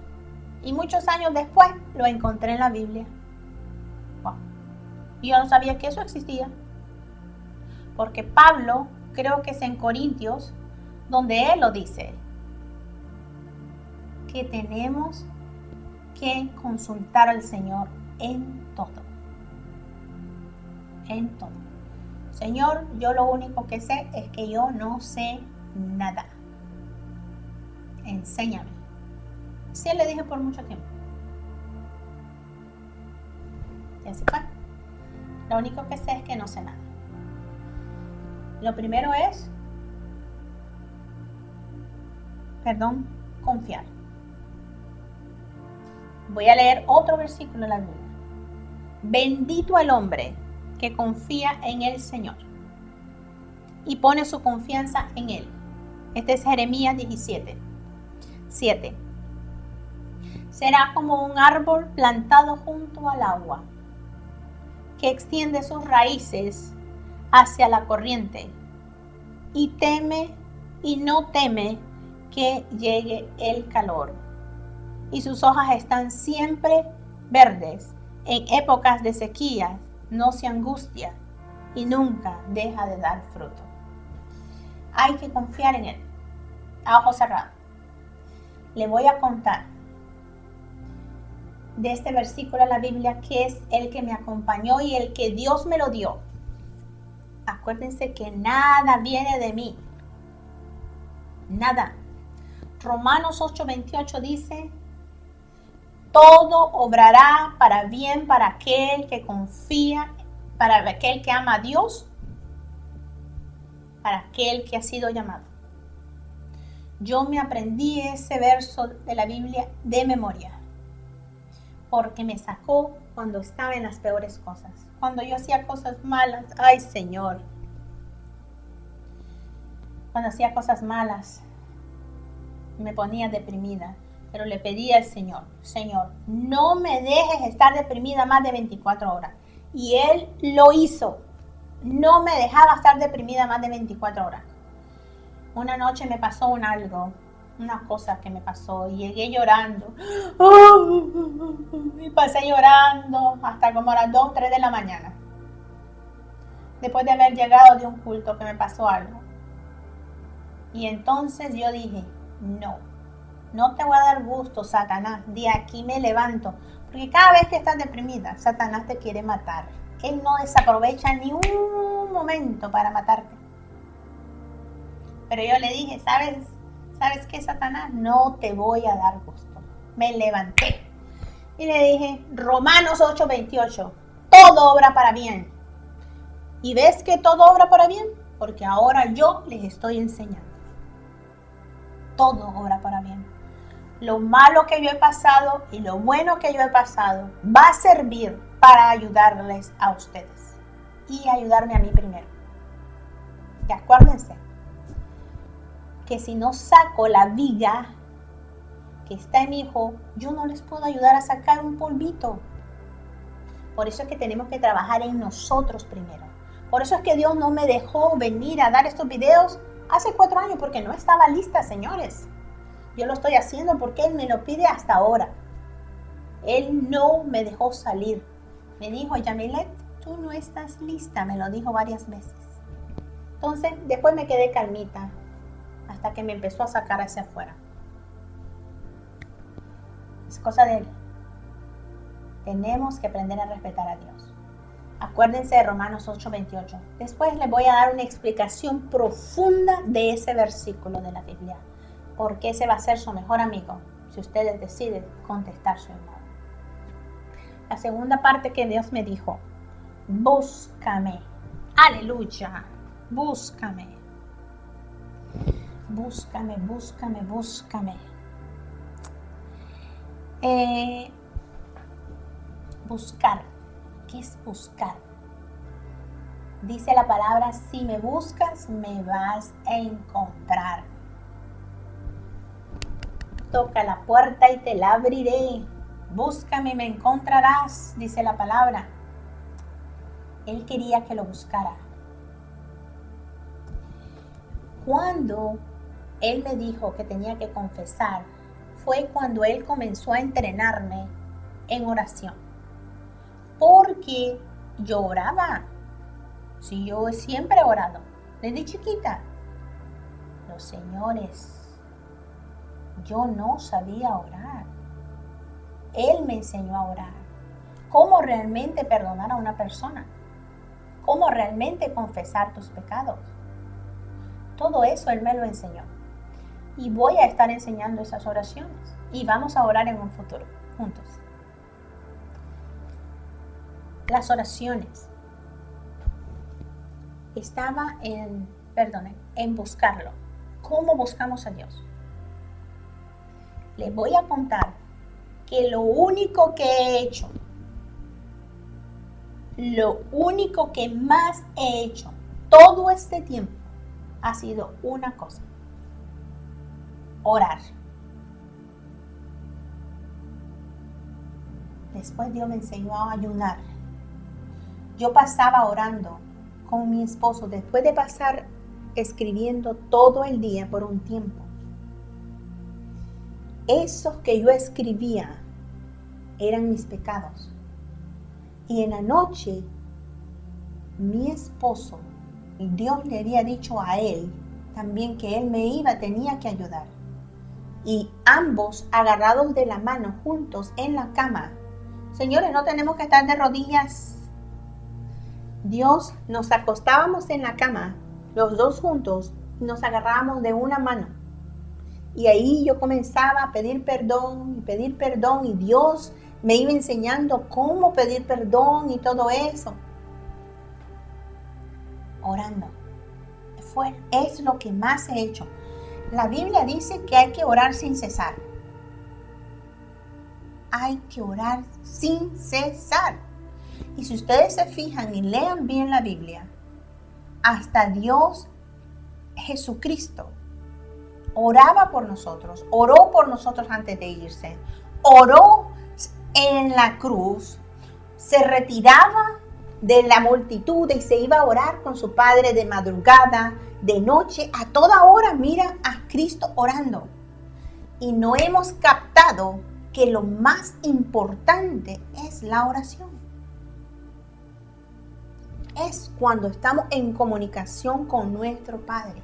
[SPEAKER 1] Y muchos años después lo encontré en la Biblia. Wow. Y yo no sabía que eso existía. Porque Pablo, creo que es en Corintios, donde él lo dice, que tenemos que consultar al Señor en todo. En todo. Señor, yo lo único que sé es que yo no sé nada. Enséñame. Sí, le dije por mucho tiempo. Y así fue. Lo único que sé es que no sé nada. Lo primero es, confiar. Voy a leer otro versículo de la Biblia. Bendito el hombre que confía en el Señor y pone su confianza en Él. Este es Jeremías 17:7. Será como un árbol plantado junto al agua, que extiende sus raíces hacia la corriente y no teme que llegue el calor. Y sus hojas están siempre verdes. En épocas de sequía no se angustia y nunca deja de dar fruto. Hay que confiar en Él. A ojos cerrados. Le voy a contar de este versículo de la Biblia, que es el que me acompañó y el que Dios me lo dio. Acuérdense que nada viene de mí. Nada. Romanos 8:28 dice, todo obrará para bien para aquel que confía, para aquel que ama a Dios, para aquel que ha sido llamado. Yo me aprendí ese verso de la Biblia de memoria, porque me sacó cuando estaba en las peores cosas. Cuando yo hacía cosas malas, ay Señor. Cuando hacía cosas malas, me ponía deprimida. Pero le pedí al Señor, Señor, no me dejes estar deprimida más de 24 horas. Y Él lo hizo. No me dejaba estar deprimida más de 24 horas. Una noche me pasó una cosa que me pasó, y llegué llorando. Y pasé llorando hasta como a las 2, 3 de la mañana. Después de haber llegado de un culto que me pasó algo. Y entonces yo dije, no te voy a dar gusto, Satanás. De aquí me levanto. Porque cada vez que estás deprimida, Satanás te quiere matar. Él no desaprovecha ni un momento para matarte. Pero yo le dije, ¿sabes qué, Satanás? No te voy a dar gusto. Me levanté y le dije, Romanos 8:28, todo obra para bien. ¿Y ves que todo obra para bien? Porque ahora yo les estoy enseñando. Todo obra para bien. Lo malo que yo he pasado y lo bueno que yo he pasado va a servir para ayudarles a ustedes y ayudarme a mí primero. Y acuérdense que si no saco la viga que está en mi hijo, yo no les puedo ayudar a sacar un polvito. Por eso es que tenemos que trabajar en nosotros primero. Por eso es que Dios no me dejó venir a dar estos videos hace 4 años, porque no estaba lista, señores. Yo lo estoy haciendo porque Él me lo pide hasta ahora. Él no me dejó salir. Me dijo, Yamilet, tú no estás lista. Me lo dijo varias veces. Entonces, después me quedé calmita hasta que me empezó a sacar hacia afuera. cosa de Él. Tenemos que aprender a respetar a Dios. Acuérdense de Romanos 8:28. Después les voy a dar una explicación profunda de ese versículo de la Biblia, porque ese va a ser su mejor amigo si ustedes deciden contestar su llamado. La segunda parte que Dios me dijo: búscame. Aleluya. Búscame. Búscame, búscame, búscame. Buscar. ¿Qué es buscar? Dice la palabra: si me buscas, me vas a encontrar. Toca la puerta y te la abriré. Búscame y me encontrarás, dice la palabra. Él quería que lo buscara. Cuando Él me dijo que tenía que confesar, fue cuando Él comenzó a entrenarme en oración. Porque yo oraba. Sí, yo siempre he orado, desde chiquita. Los señores, yo no sabía orar. Él me enseñó a orar. Cómo realmente perdonar a una persona. Cómo realmente confesar tus pecados. Todo eso Él me lo enseñó. Y voy a estar enseñando esas oraciones. Y vamos a orar en un futuro, juntos. Las oraciones. Estaba en buscarlo. ¿Cómo buscamos a Dios? Les voy a contar que lo único que he hecho, lo único que más he hecho todo este tiempo ha sido una cosa: orar. Después Dios me enseñó a ayunar. Yo pasaba orando con mi esposo después de pasar escribiendo todo el día por un tiempo. Esos que yo escribía eran mis pecados. Y en la noche, mi esposo, Dios le había dicho a él también que él tenía que ayudar. Y ambos agarrados de la mano juntos en la cama. Señores, no tenemos que estar de rodillas. Dios, nos acostábamos en la cama, los dos juntos, y nos agarrábamos de una mano. Y ahí yo comenzaba a pedir perdón, y Dios me iba enseñando cómo pedir perdón y todo eso. Orando. Es lo que más he hecho. La Biblia dice que hay que orar sin cesar. Hay que orar sin cesar. Y si ustedes se fijan y lean bien la Biblia, hasta Dios Jesucristo oraba por nosotros, oró por nosotros antes de irse, oró en la cruz, se retiraba de la multitud y se iba a orar con su Padre de madrugada, de noche, a toda hora. Mira a Cristo orando. Y no hemos captado que lo más importante es la oración. Es cuando estamos en comunicación con nuestro Padre.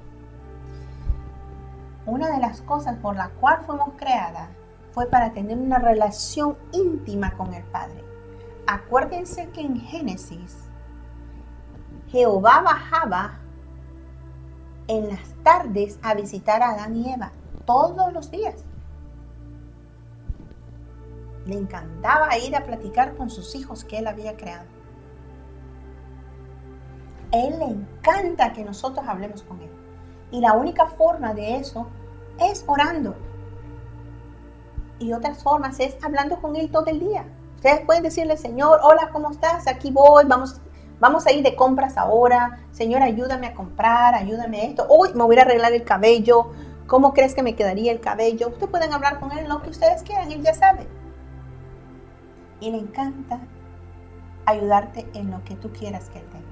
[SPEAKER 1] Una de las cosas por la cual fuimos creadas fue para tener una relación íntima con el Padre. Acuérdense que en Génesis, Jehová bajaba en las tardes a visitar a Adán y Eva todos los días. Le encantaba ir a platicar con sus hijos que él había creado. Él le encanta que nosotros hablemos con él. Y la única forma de eso es orando. Y otras formas es hablando con él todo el día. Ustedes pueden decirle: Señor, hola, ¿cómo estás? Aquí voy, vamos a ir de compras ahora. Señor, ayúdame a comprar, ayúdame a esto. Hoy me voy a arreglar el cabello. ¿Cómo crees que me quedaría el cabello? Ustedes pueden hablar con él lo que ustedes quieran, él ya sabe. Y le encanta ayudarte en lo que tú quieras que él tenga.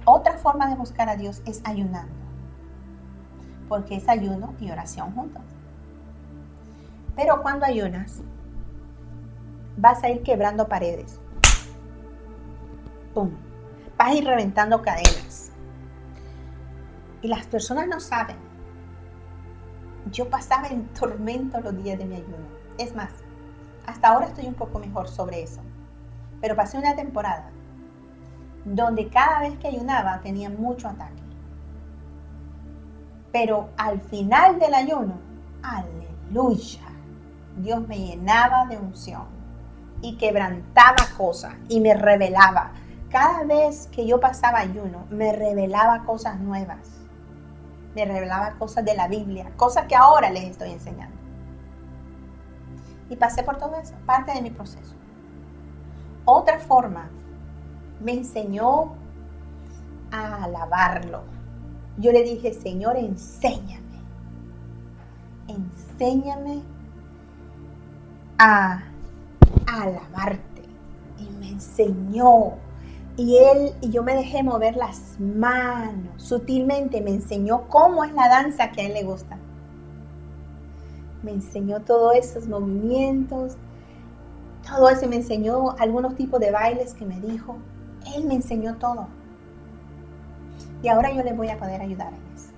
[SPEAKER 1] Otra forma de buscar a Dios es ayunando, porque es ayuno y oración juntos. Pero cuando ayunas, vas a ir quebrando paredes. ¡Pum! Vas a ir reventando cadenas. Y las personas no saben yo pasaba en tormento los días de mi ayuno. Es más, hasta ahora estoy un poco mejor sobre eso. Pero pasé una temporada donde cada vez que ayunaba tenía mucho ataque. Pero al final del ayuno, aleluya, Dios me llenaba de unción y quebrantaba cosas y me revelaba. Cada vez que yo pasaba ayuno, me revelaba cosas nuevas. Me revelaba cosas de la Biblia, cosas que ahora les estoy enseñando. Y pasé por todo eso, parte de mi proceso. Otra forma, me enseñó a alabarlo. Yo le dije, Señor, enséñame a alabarte. Y me enseñó. Y yo me dejé mover las manos. Sutilmente me enseñó cómo es la danza que a él le gusta. Me enseñó todos esos movimientos. Todo eso, me enseñó algunos tipos de bailes que me dijo. Él me enseñó todo. Y ahora yo le voy a poder ayudar en eso.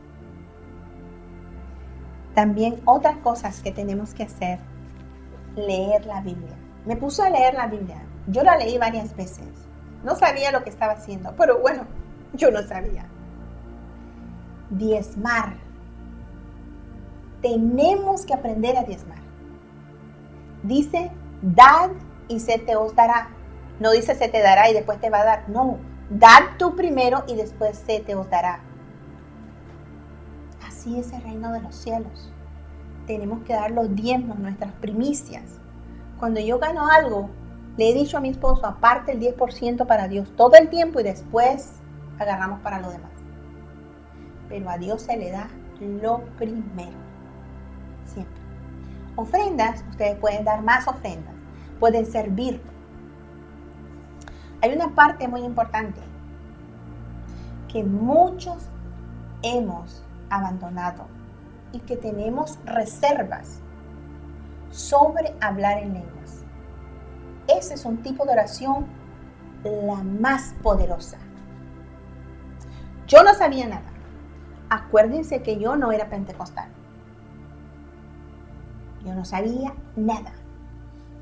[SPEAKER 1] También otras cosas que tenemos que hacer. Leer la Biblia. Me puse a leer la Biblia. Yo la leí varias veces. No sabía lo que estaba haciendo, pero bueno, yo no sabía. Diezmar. Tenemos que aprender a diezmar. Dice, dad y se te os dará. No dice se te dará y después te va a dar. No, dad tú primero y después se te os dará. Así es el reino de los cielos. Tenemos que dar los diezmos, nuestras primicias. Cuando yo gano algo, le he dicho a mi esposo, aparte el 10% para Dios todo el tiempo y después agarramos para lo demás. Pero a Dios se le da lo primero. Siempre. Ofrendas, ustedes pueden dar más ofrendas. Pueden servir. Hay una parte muy importante que muchos hemos abandonado y que tenemos reservas sobre hablar en lenguas. Ese es un tipo de oración la más poderosa. Yo no sabía nada. Acuérdense que yo no era pentecostal. Yo no sabía nada.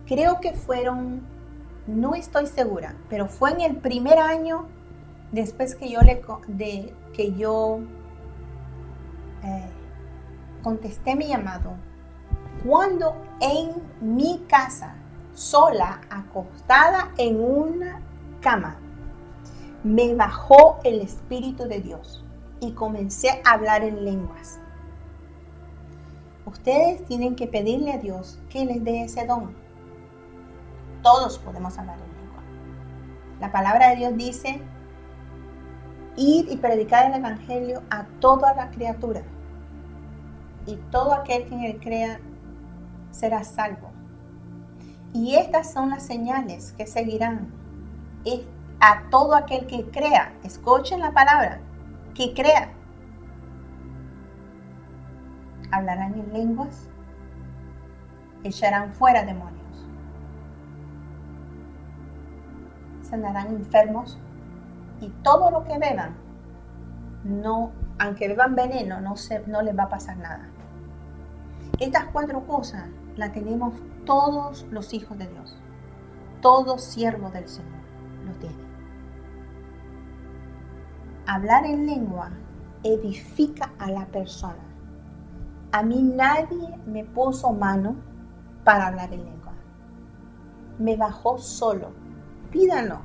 [SPEAKER 1] Creo que no estoy segura, pero fue en el primer año después que yo contesté mi llamado, cuando en mi casa, sola, acostada en una cama, me bajó el Espíritu de Dios y comencé a hablar en lenguas. Ustedes tienen que pedirle a Dios que les dé ese don. Todos podemos hablar en lengua. La palabra de Dios dice, ir y predicar el Evangelio a toda la criatura. Y todo aquel que en él crea será salvo. Y estas son las señales que seguirán a todo aquel que crea. Escuchen la palabra, que crea. Hablarán en lenguas, echarán fuera demonios, sanarán enfermos y todo lo que beban, aunque beban veneno, no les va a pasar nada. Estas 4 cosas las tenemos todos los hijos de Dios. Todo siervo del Señor lo tiene. Hablar en lengua edifica a la persona. A mí nadie me puso mano para hablar en lengua. Me bajó solo. Pídanlo.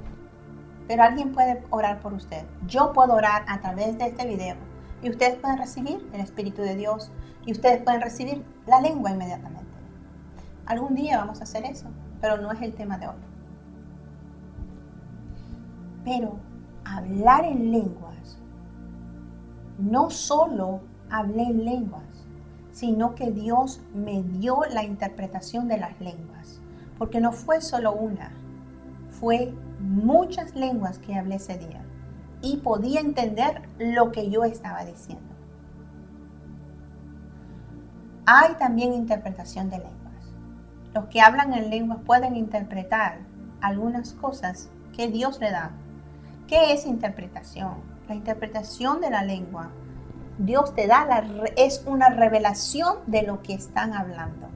[SPEAKER 1] Pero alguien puede orar por usted. Yo puedo orar a través de este video. Y ustedes pueden recibir el Espíritu de Dios. Y ustedes pueden recibir la lengua inmediatamente. Algún día vamos a hacer eso. Pero no es el tema de hoy. Pero hablar en lenguas. No solo hablé en lenguas, sino que Dios me dio la interpretación de las lenguas. Porque no fue solo una. Fue muchas lenguas que hablé ese día. Y podía entender lo que yo estaba diciendo. Hay también interpretación de lenguas. Los que hablan en lenguas pueden interpretar algunas cosas que Dios le da. ¿Qué es interpretación? La interpretación de la lengua Dios te da, es una revelación de lo que están hablando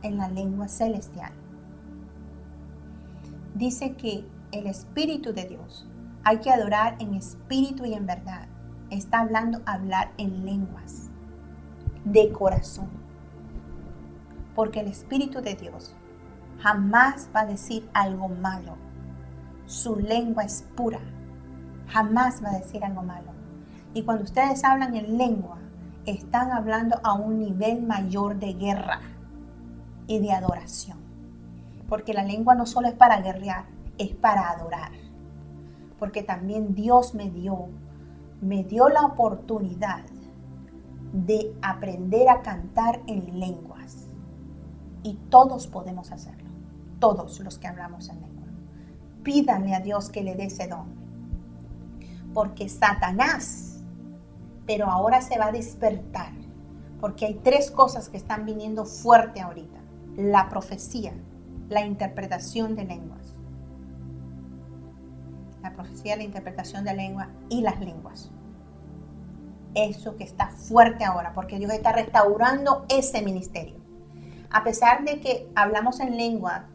[SPEAKER 1] en la lengua celestial. Dice que el Espíritu de Dios hay que adorar en espíritu y en verdad. Está hablando hablar en lenguas de corazón. Porque el Espíritu de Dios jamás va a decir algo malo. Su lengua es pura. Jamás va a decir algo malo. Y cuando ustedes hablan en lengua, están hablando a un nivel mayor de guerra y de adoración. Porque la lengua no solo es para guerrear, es para adorar. Porque también Dios me dio la oportunidad de aprender a cantar en lenguas. Y todos podemos hacerlo. Todos los que hablamos en lengua. Pídanle a Dios que le dé ese don. Porque Satanás, pero ahora se va a despertar. Porque hay 3 cosas que están viniendo fuerte ahorita. La profecía, la interpretación de lenguas. La profecía, la interpretación de lengua y las lenguas. Eso que está fuerte ahora, porque Dios está restaurando ese ministerio. A pesar de que hablamos en lengua,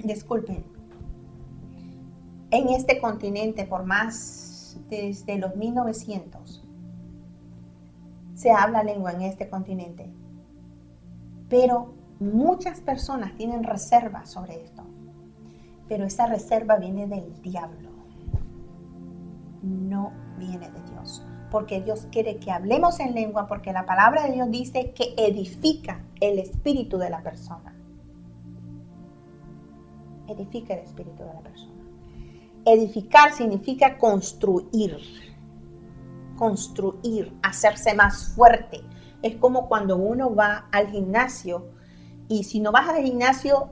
[SPEAKER 1] disculpen, en este continente por más desde los 1900 se habla lengua en este continente, pero muchas personas tienen reservas sobre esto, pero esa reserva viene del diablo, no viene de Dios, porque Dios quiere que hablemos en lengua, porque la palabra de Dios dice que edifica el espíritu de la persona. Edifica el espíritu de la persona. Edificar significa construir, hacerse más fuerte. Es como cuando uno va al gimnasio y si no vas al gimnasio,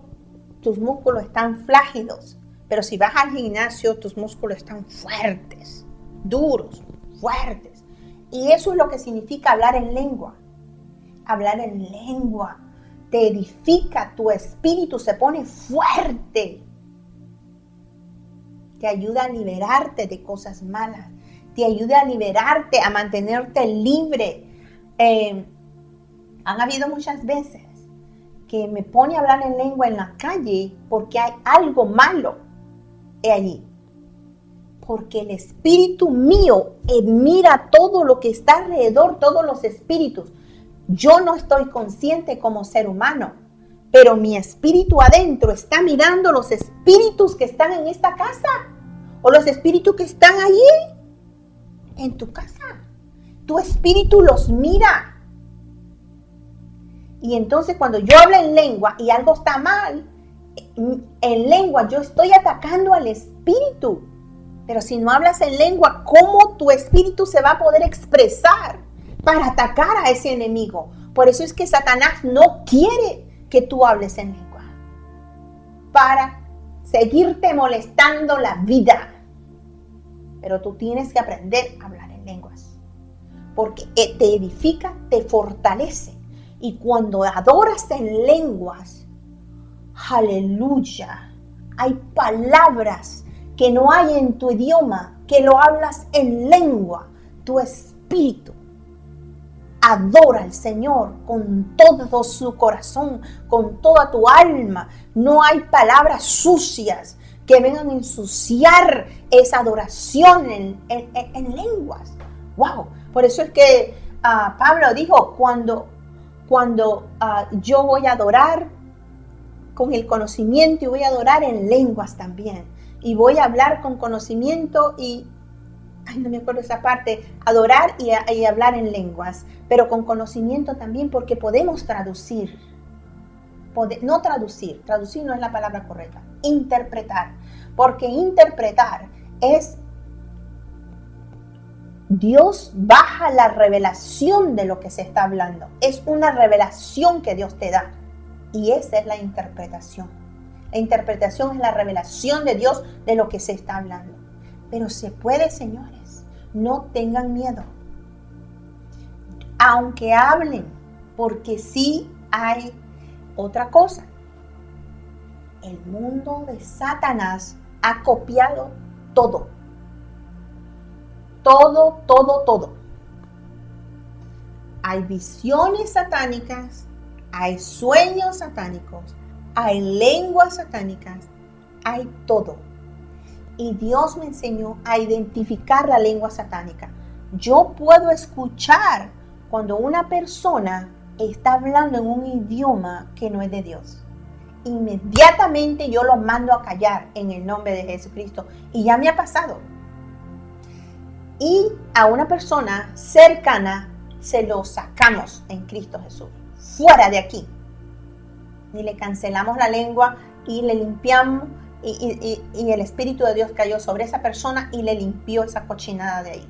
[SPEAKER 1] tus músculos están flácidos. Pero si vas al gimnasio, tus músculos están fuertes, duros, fuertes. Y eso es lo que significa hablar en lengua. Hablar en lengua te edifica, tu espíritu se pone fuerte. Te ayuda a liberarte de cosas malas. Te ayuda a liberarte, a mantenerte libre. Han habido muchas veces que me pone a hablar en lengua en la calle porque hay algo malo allí. Porque el espíritu mío mira todo lo que está alrededor, todos los espíritus. Yo no estoy consciente como ser humano, pero mi espíritu adentro está mirando los espíritus que están en esta casa o los espíritus que están allí en tu casa. Tu espíritu los mira. Y entonces cuando yo hablo en lengua y algo está mal, en lengua yo estoy atacando al espíritu. Pero si no hablas en lengua, ¿cómo tu espíritu se va a poder expresar para atacar a ese enemigo? Por eso es que Satanás no quiere que tú hables en lengua. Para seguirte molestando la vida. Pero tú tienes que aprender a hablar en lenguas. Porque te edifica, te fortalece. Y cuando adoras en lenguas, aleluya, hay palabras que no hay en tu idioma, que lo hablas en lengua. Tu espíritu adora al Señor con todo su corazón, con toda tu alma. No hay palabras sucias que vengan a ensuciar esa adoración en lenguas. ¡Wow! Por eso es que Pablo dijo, cuando yo voy a adorar con el conocimiento y voy a adorar en lenguas también. Y voy a hablar con conocimiento y, no me acuerdo esa parte, adorar y hablar en lenguas, pero con conocimiento también porque podemos traducir. No traducir no es la palabra correcta, interpretar. Porque interpretar es Dios baja la revelación de lo que se está hablando. Es una revelación que Dios te da. Y esa es la interpretación. La interpretación es la revelación de Dios de lo que se está hablando. Pero se puede, señores. No tengan miedo. Aunque hablen, porque sí hay otra cosa. El mundo de Satanás ha copiado todo. todo, todo, todo. Hay visiones satánicas, hay sueños satánicos, hay lenguas satánicas, hay todo. Y Dios me enseñó a identificar la lengua satánica. Yo puedo escuchar cuando una persona está hablando en un idioma que no es de Dios. Inmediatamente yo lo mando a callar en el nombre de Jesucristo. Y ya me ha pasado. Y a una persona cercana se lo sacamos en Cristo Jesús. Fuera de aquí. Y le cancelamos la lengua y le limpiamos. Y el Espíritu de Dios cayó sobre esa persona y le limpió esa cochinada de ahí.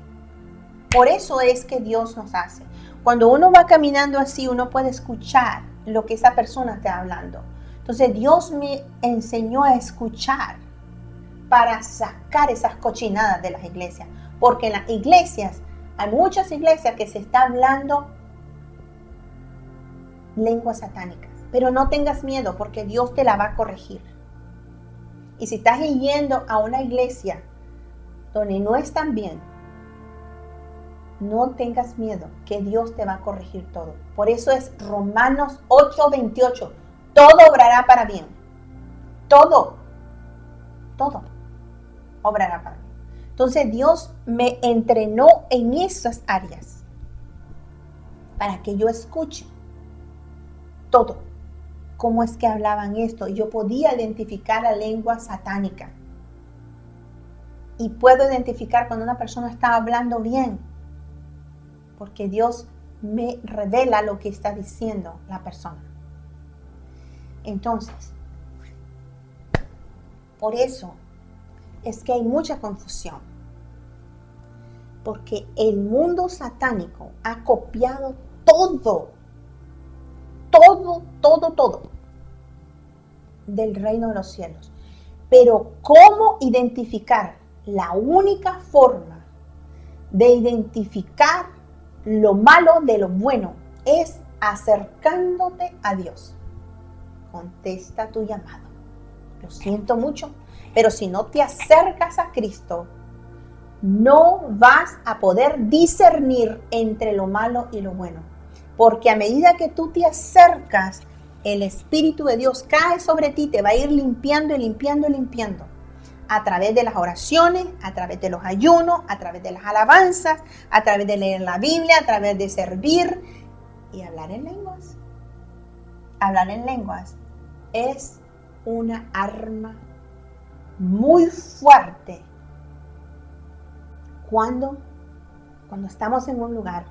[SPEAKER 1] Por eso es que Dios nos hace. Cuando uno va caminando así, uno puede escuchar lo que esa persona está hablando. Entonces Dios me enseñó a escuchar para sacar esas cochinadas de las iglesias. Porque en las iglesias, hay muchas iglesias que se está hablando lenguas satánicas. Pero no tengas miedo porque Dios te la va a corregir. Y si estás yendo a una iglesia donde no están bien, no tengas miedo, que Dios te va a corregir todo. Por eso es Romanos 8:28. Todo obrará para bien. Todo obrará para bien. Entonces Dios me entrenó en esas áreas para que yo escuche todo. Cómo es que hablaban esto. Yo podía identificar la lengua satánica. Y puedo identificar cuando una persona está hablando bien. Porque Dios me revela lo que está diciendo la persona. Entonces, por eso es que hay mucha confusión. Porque el mundo satánico ha copiado todo del reino de los cielos. Pero ¿cómo identificar? La única forma de identificar lo malo de lo bueno es acercándote a Dios. Contesta tu llamado. Lo siento mucho, pero si no te acercas a Cristo, no vas a poder discernir entre lo malo y lo bueno. Porque a medida que tú te acercas, el Espíritu de Dios cae sobre ti, te va a ir limpiando y limpiando y limpiando. A través de las oraciones, a través de los ayunos, a través de las alabanzas, a través de leer la Biblia, a través de servir y hablar en lenguas. Hablar en lenguas es una arma muy fuerte cuando estamos en un lugar.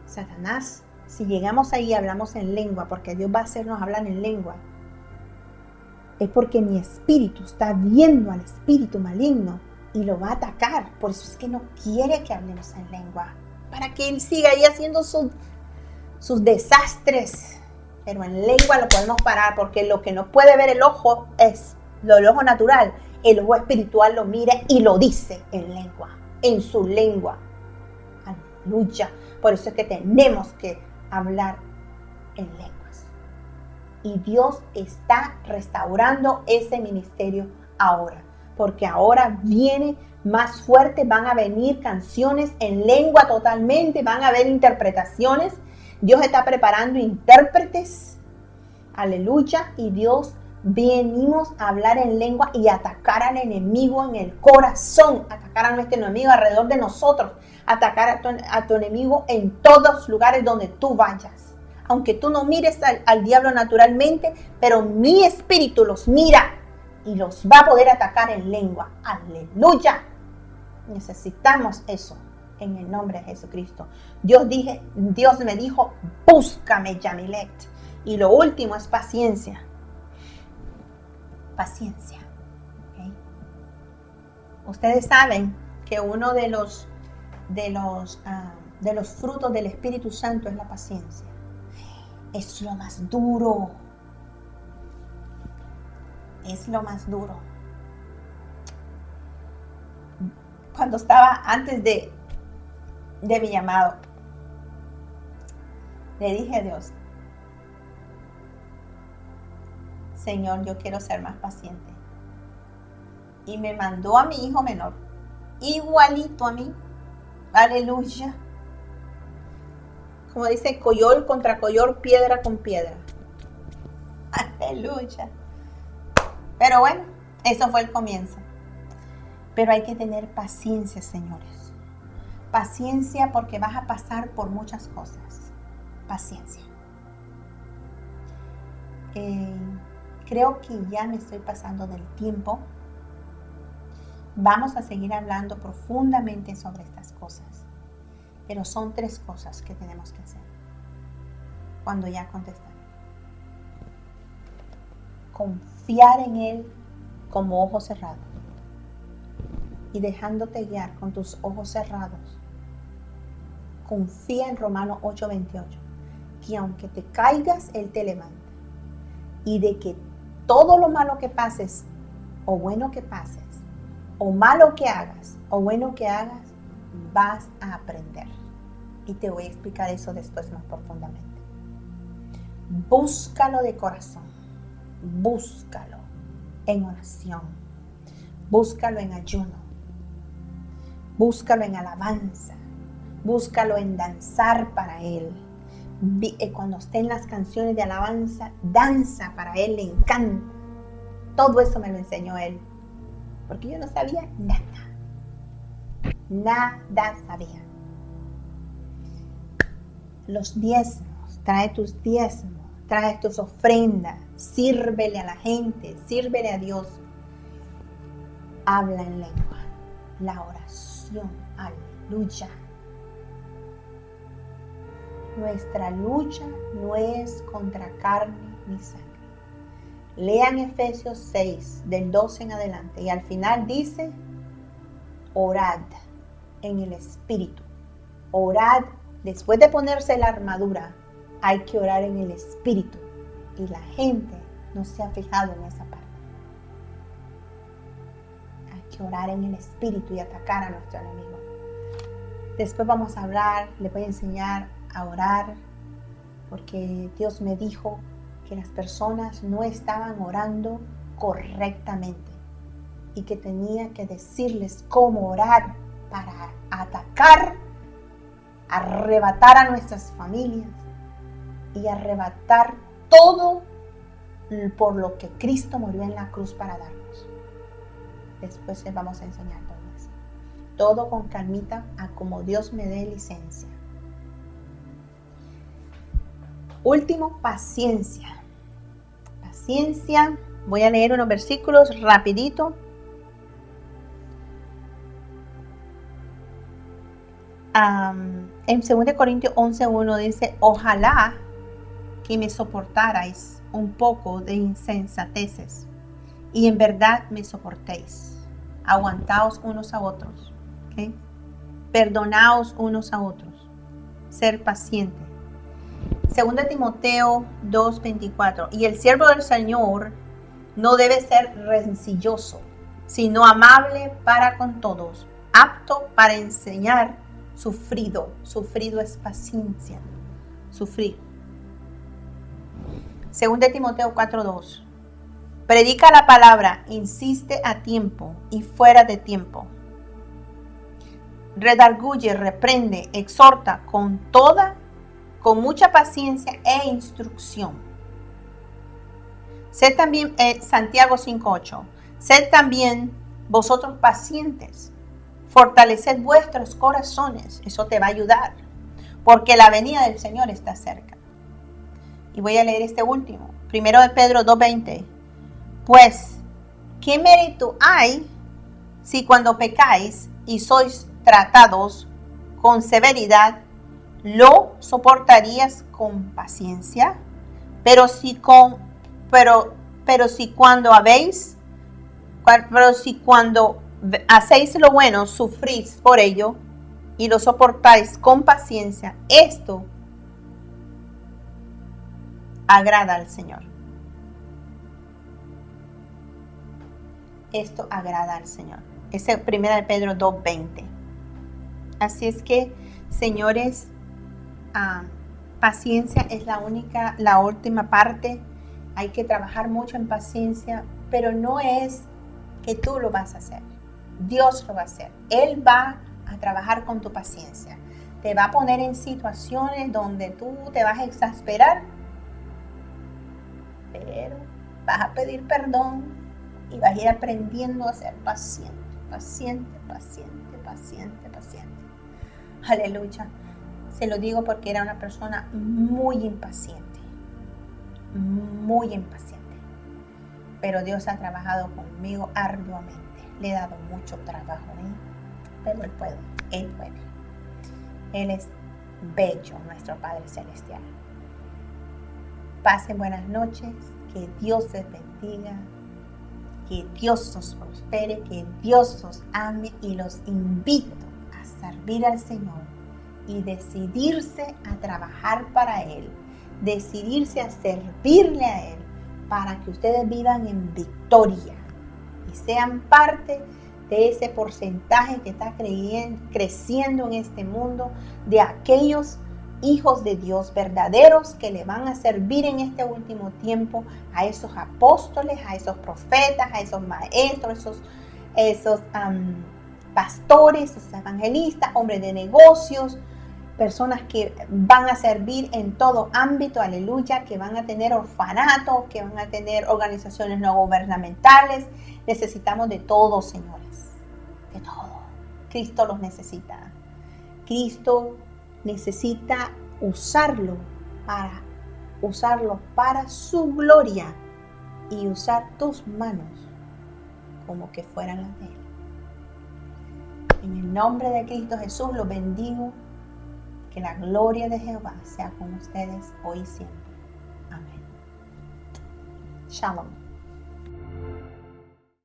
[SPEAKER 1] Satanás, si llegamos ahí y hablamos en lengua, porque Dios va a hacernos hablar en lengua, es porque mi espíritu está viendo al espíritu maligno y lo va a atacar. Por eso es que no quiere que hablemos en lengua, para que él siga ahí haciendo sus desastres. Pero en lengua lo podemos parar, porque lo que no puede ver el ojo es el ojo natural. El ojo espiritual lo mira y lo dice en lengua, en su lengua. Aleluya. Por eso es que tenemos que hablar en lenguas. Y Dios está restaurando ese ministerio ahora. Porque ahora viene más fuerte, van a venir canciones en lengua totalmente, van a haber interpretaciones. Dios está preparando intérpretes. Aleluya. Y Dios, venimos a hablar en lengua y atacar al enemigo en el corazón, atacar a nuestro enemigo alrededor de nosotros, atacar a tu enemigo en todos los lugares donde tú vayas. Aunque tú no mires al diablo naturalmente, pero mi espíritu los mira y los va a poder atacar en lengua. Aleluya. Necesitamos eso en el nombre de Jesucristo. Dios me dijo, búscame, Yamilet. Y lo último es paciencia. Paciencia. ¿Okay? Ustedes saben que uno de los frutos del Espíritu Santo es la paciencia. Es lo más duro. Es lo más duro. Cuando estaba antes de mi llamado, le dije a Dios, Señor, yo quiero ser más paciente. Y me mandó a mi hijo menor igualito a mí. Aleluya. Como dice, coyol contra coyol, piedra con piedra. Aleluya. Pero bueno, eso fue el comienzo. Pero hay que tener paciencia, señores. Paciencia porque vas a pasar por muchas cosas. Paciencia. Creo que ya me estoy pasando del tiempo. Vamos a seguir hablando profundamente sobre estas cosas. Pero son 3 cosas que tenemos que hacer cuando ya contestan. Confiar en Él como ojo cerrado y dejándote guiar con tus ojos cerrados. Confía en Romanos 8:28, que aunque te caigas, Él te levanta, y de que todo lo malo que pases o bueno que pases, o malo que hagas o bueno que hagas, vas a aprender. Y te voy a explicar eso después más profundamente. Búscalo de corazón. Búscalo en oración. Búscalo en ayuno. Búscalo en alabanza. Búscalo en danzar para Él. Cuando estén las canciones de alabanza, danza para Él, le encanta. Todo eso me lo enseñó Él. Porque yo no sabía nada. Nada sabía. Los diezmos, trae tus diezmos, trae tus ofrendas, sírvele a la gente, sírvele a Dios. Habla en lengua, la oración, aleluya. Nuestra lucha no es contra carne ni sangre. Lean Efesios 6, del 12 en adelante, y al final dice, orad en el Espíritu. Orad, después de ponerse la armadura, hay que orar en el Espíritu. Y la gente no se ha fijado en esa parte. Hay que orar en el Espíritu y atacar a nuestro enemigo. Después vamos a hablar, les voy a enseñar a orar, porque Dios me dijo que las personas no estaban orando correctamente y que tenía que decirles cómo orar para atacar, arrebatar a nuestras familias y arrebatar todo por lo que Cristo murió en la cruz para darnos. Después les vamos a enseñar todo eso. Todo con calmita, a como Dios me dé licencia. Último, paciencia. Paciencia. Voy a leer unos versículos rapidito. En 2 Corintios 11:1 dice, ojalá que me soportarais un poco de insensateces y en verdad me soportéis. Aguantaos unos a otros. ¿Okay? Perdonaos unos a otros. Ser paciente. 2 Timoteo 2:24. Y el siervo del Señor no debe ser rencilloso, sino amable para con todos, apto para enseñar, sufrido. Sufrido es paciencia. Sufrir. 2 Timoteo 4:2. Predica la palabra, insiste a tiempo y fuera de tiempo. Redarguye, reprende, exhorta con mucha paciencia e instrucción. Sed también, Santiago 5:8. Sed también vosotros pacientes, fortaleced vuestros corazones, eso te va a ayudar, porque la venida del Señor está cerca. Y voy a leer este último, 1 Pedro 2:20. Pues, ¿qué mérito hay si cuando pecáis y sois tratados con severidad, lo soportarías con paciencia? Pero si cuando hacéis lo bueno, sufrís por ello y lo soportáis con paciencia, esto agrada al Señor. Esto agrada al Señor. Es 1 Pedro 2:20. Así es que, señores, paciencia es la última parte. Hay que trabajar mucho en paciencia, pero no es que tú lo vas a hacer. Dios lo va a hacer. Él va a trabajar con tu paciencia. Te va a poner en situaciones donde tú te vas a exasperar, pero vas a pedir perdón y vas a ir aprendiendo a ser paciente, paciente, paciente, paciente, paciente. Aleluya. Se lo digo porque era una persona muy impaciente, muy impaciente. Pero Dios ha trabajado conmigo arduamente. Le he dado mucho trabajo, pero Él puede, Él puede. Él es bello, nuestro Padre Celestial. Pasen buenas noches, que Dios les bendiga, que Dios los prospere, que Dios los ame y los invito a servir al Señor y decidirse a trabajar para Él, decidirse a servirle a Él para que ustedes vivan en victoria y sean parte de ese porcentaje que está creciendo en este mundo, de aquellos hijos de Dios verdaderos que le van a servir en este último tiempo a esos apóstoles, a esos profetas, a esos maestros, esos pastores, esos evangelistas, hombres de negocios, personas que van a servir en todo ámbito, aleluya, que van a tener orfanatos, que van a tener organizaciones no gubernamentales. Necesitamos de todo, señores, de todo. Cristo los necesita. Cristo necesita usarlo para su gloria y usar tus manos como que fueran las de Él. En el nombre de Cristo Jesús los bendigo. Que la gloria de Jehová sea con ustedes hoy y siempre. Amén. Shalom.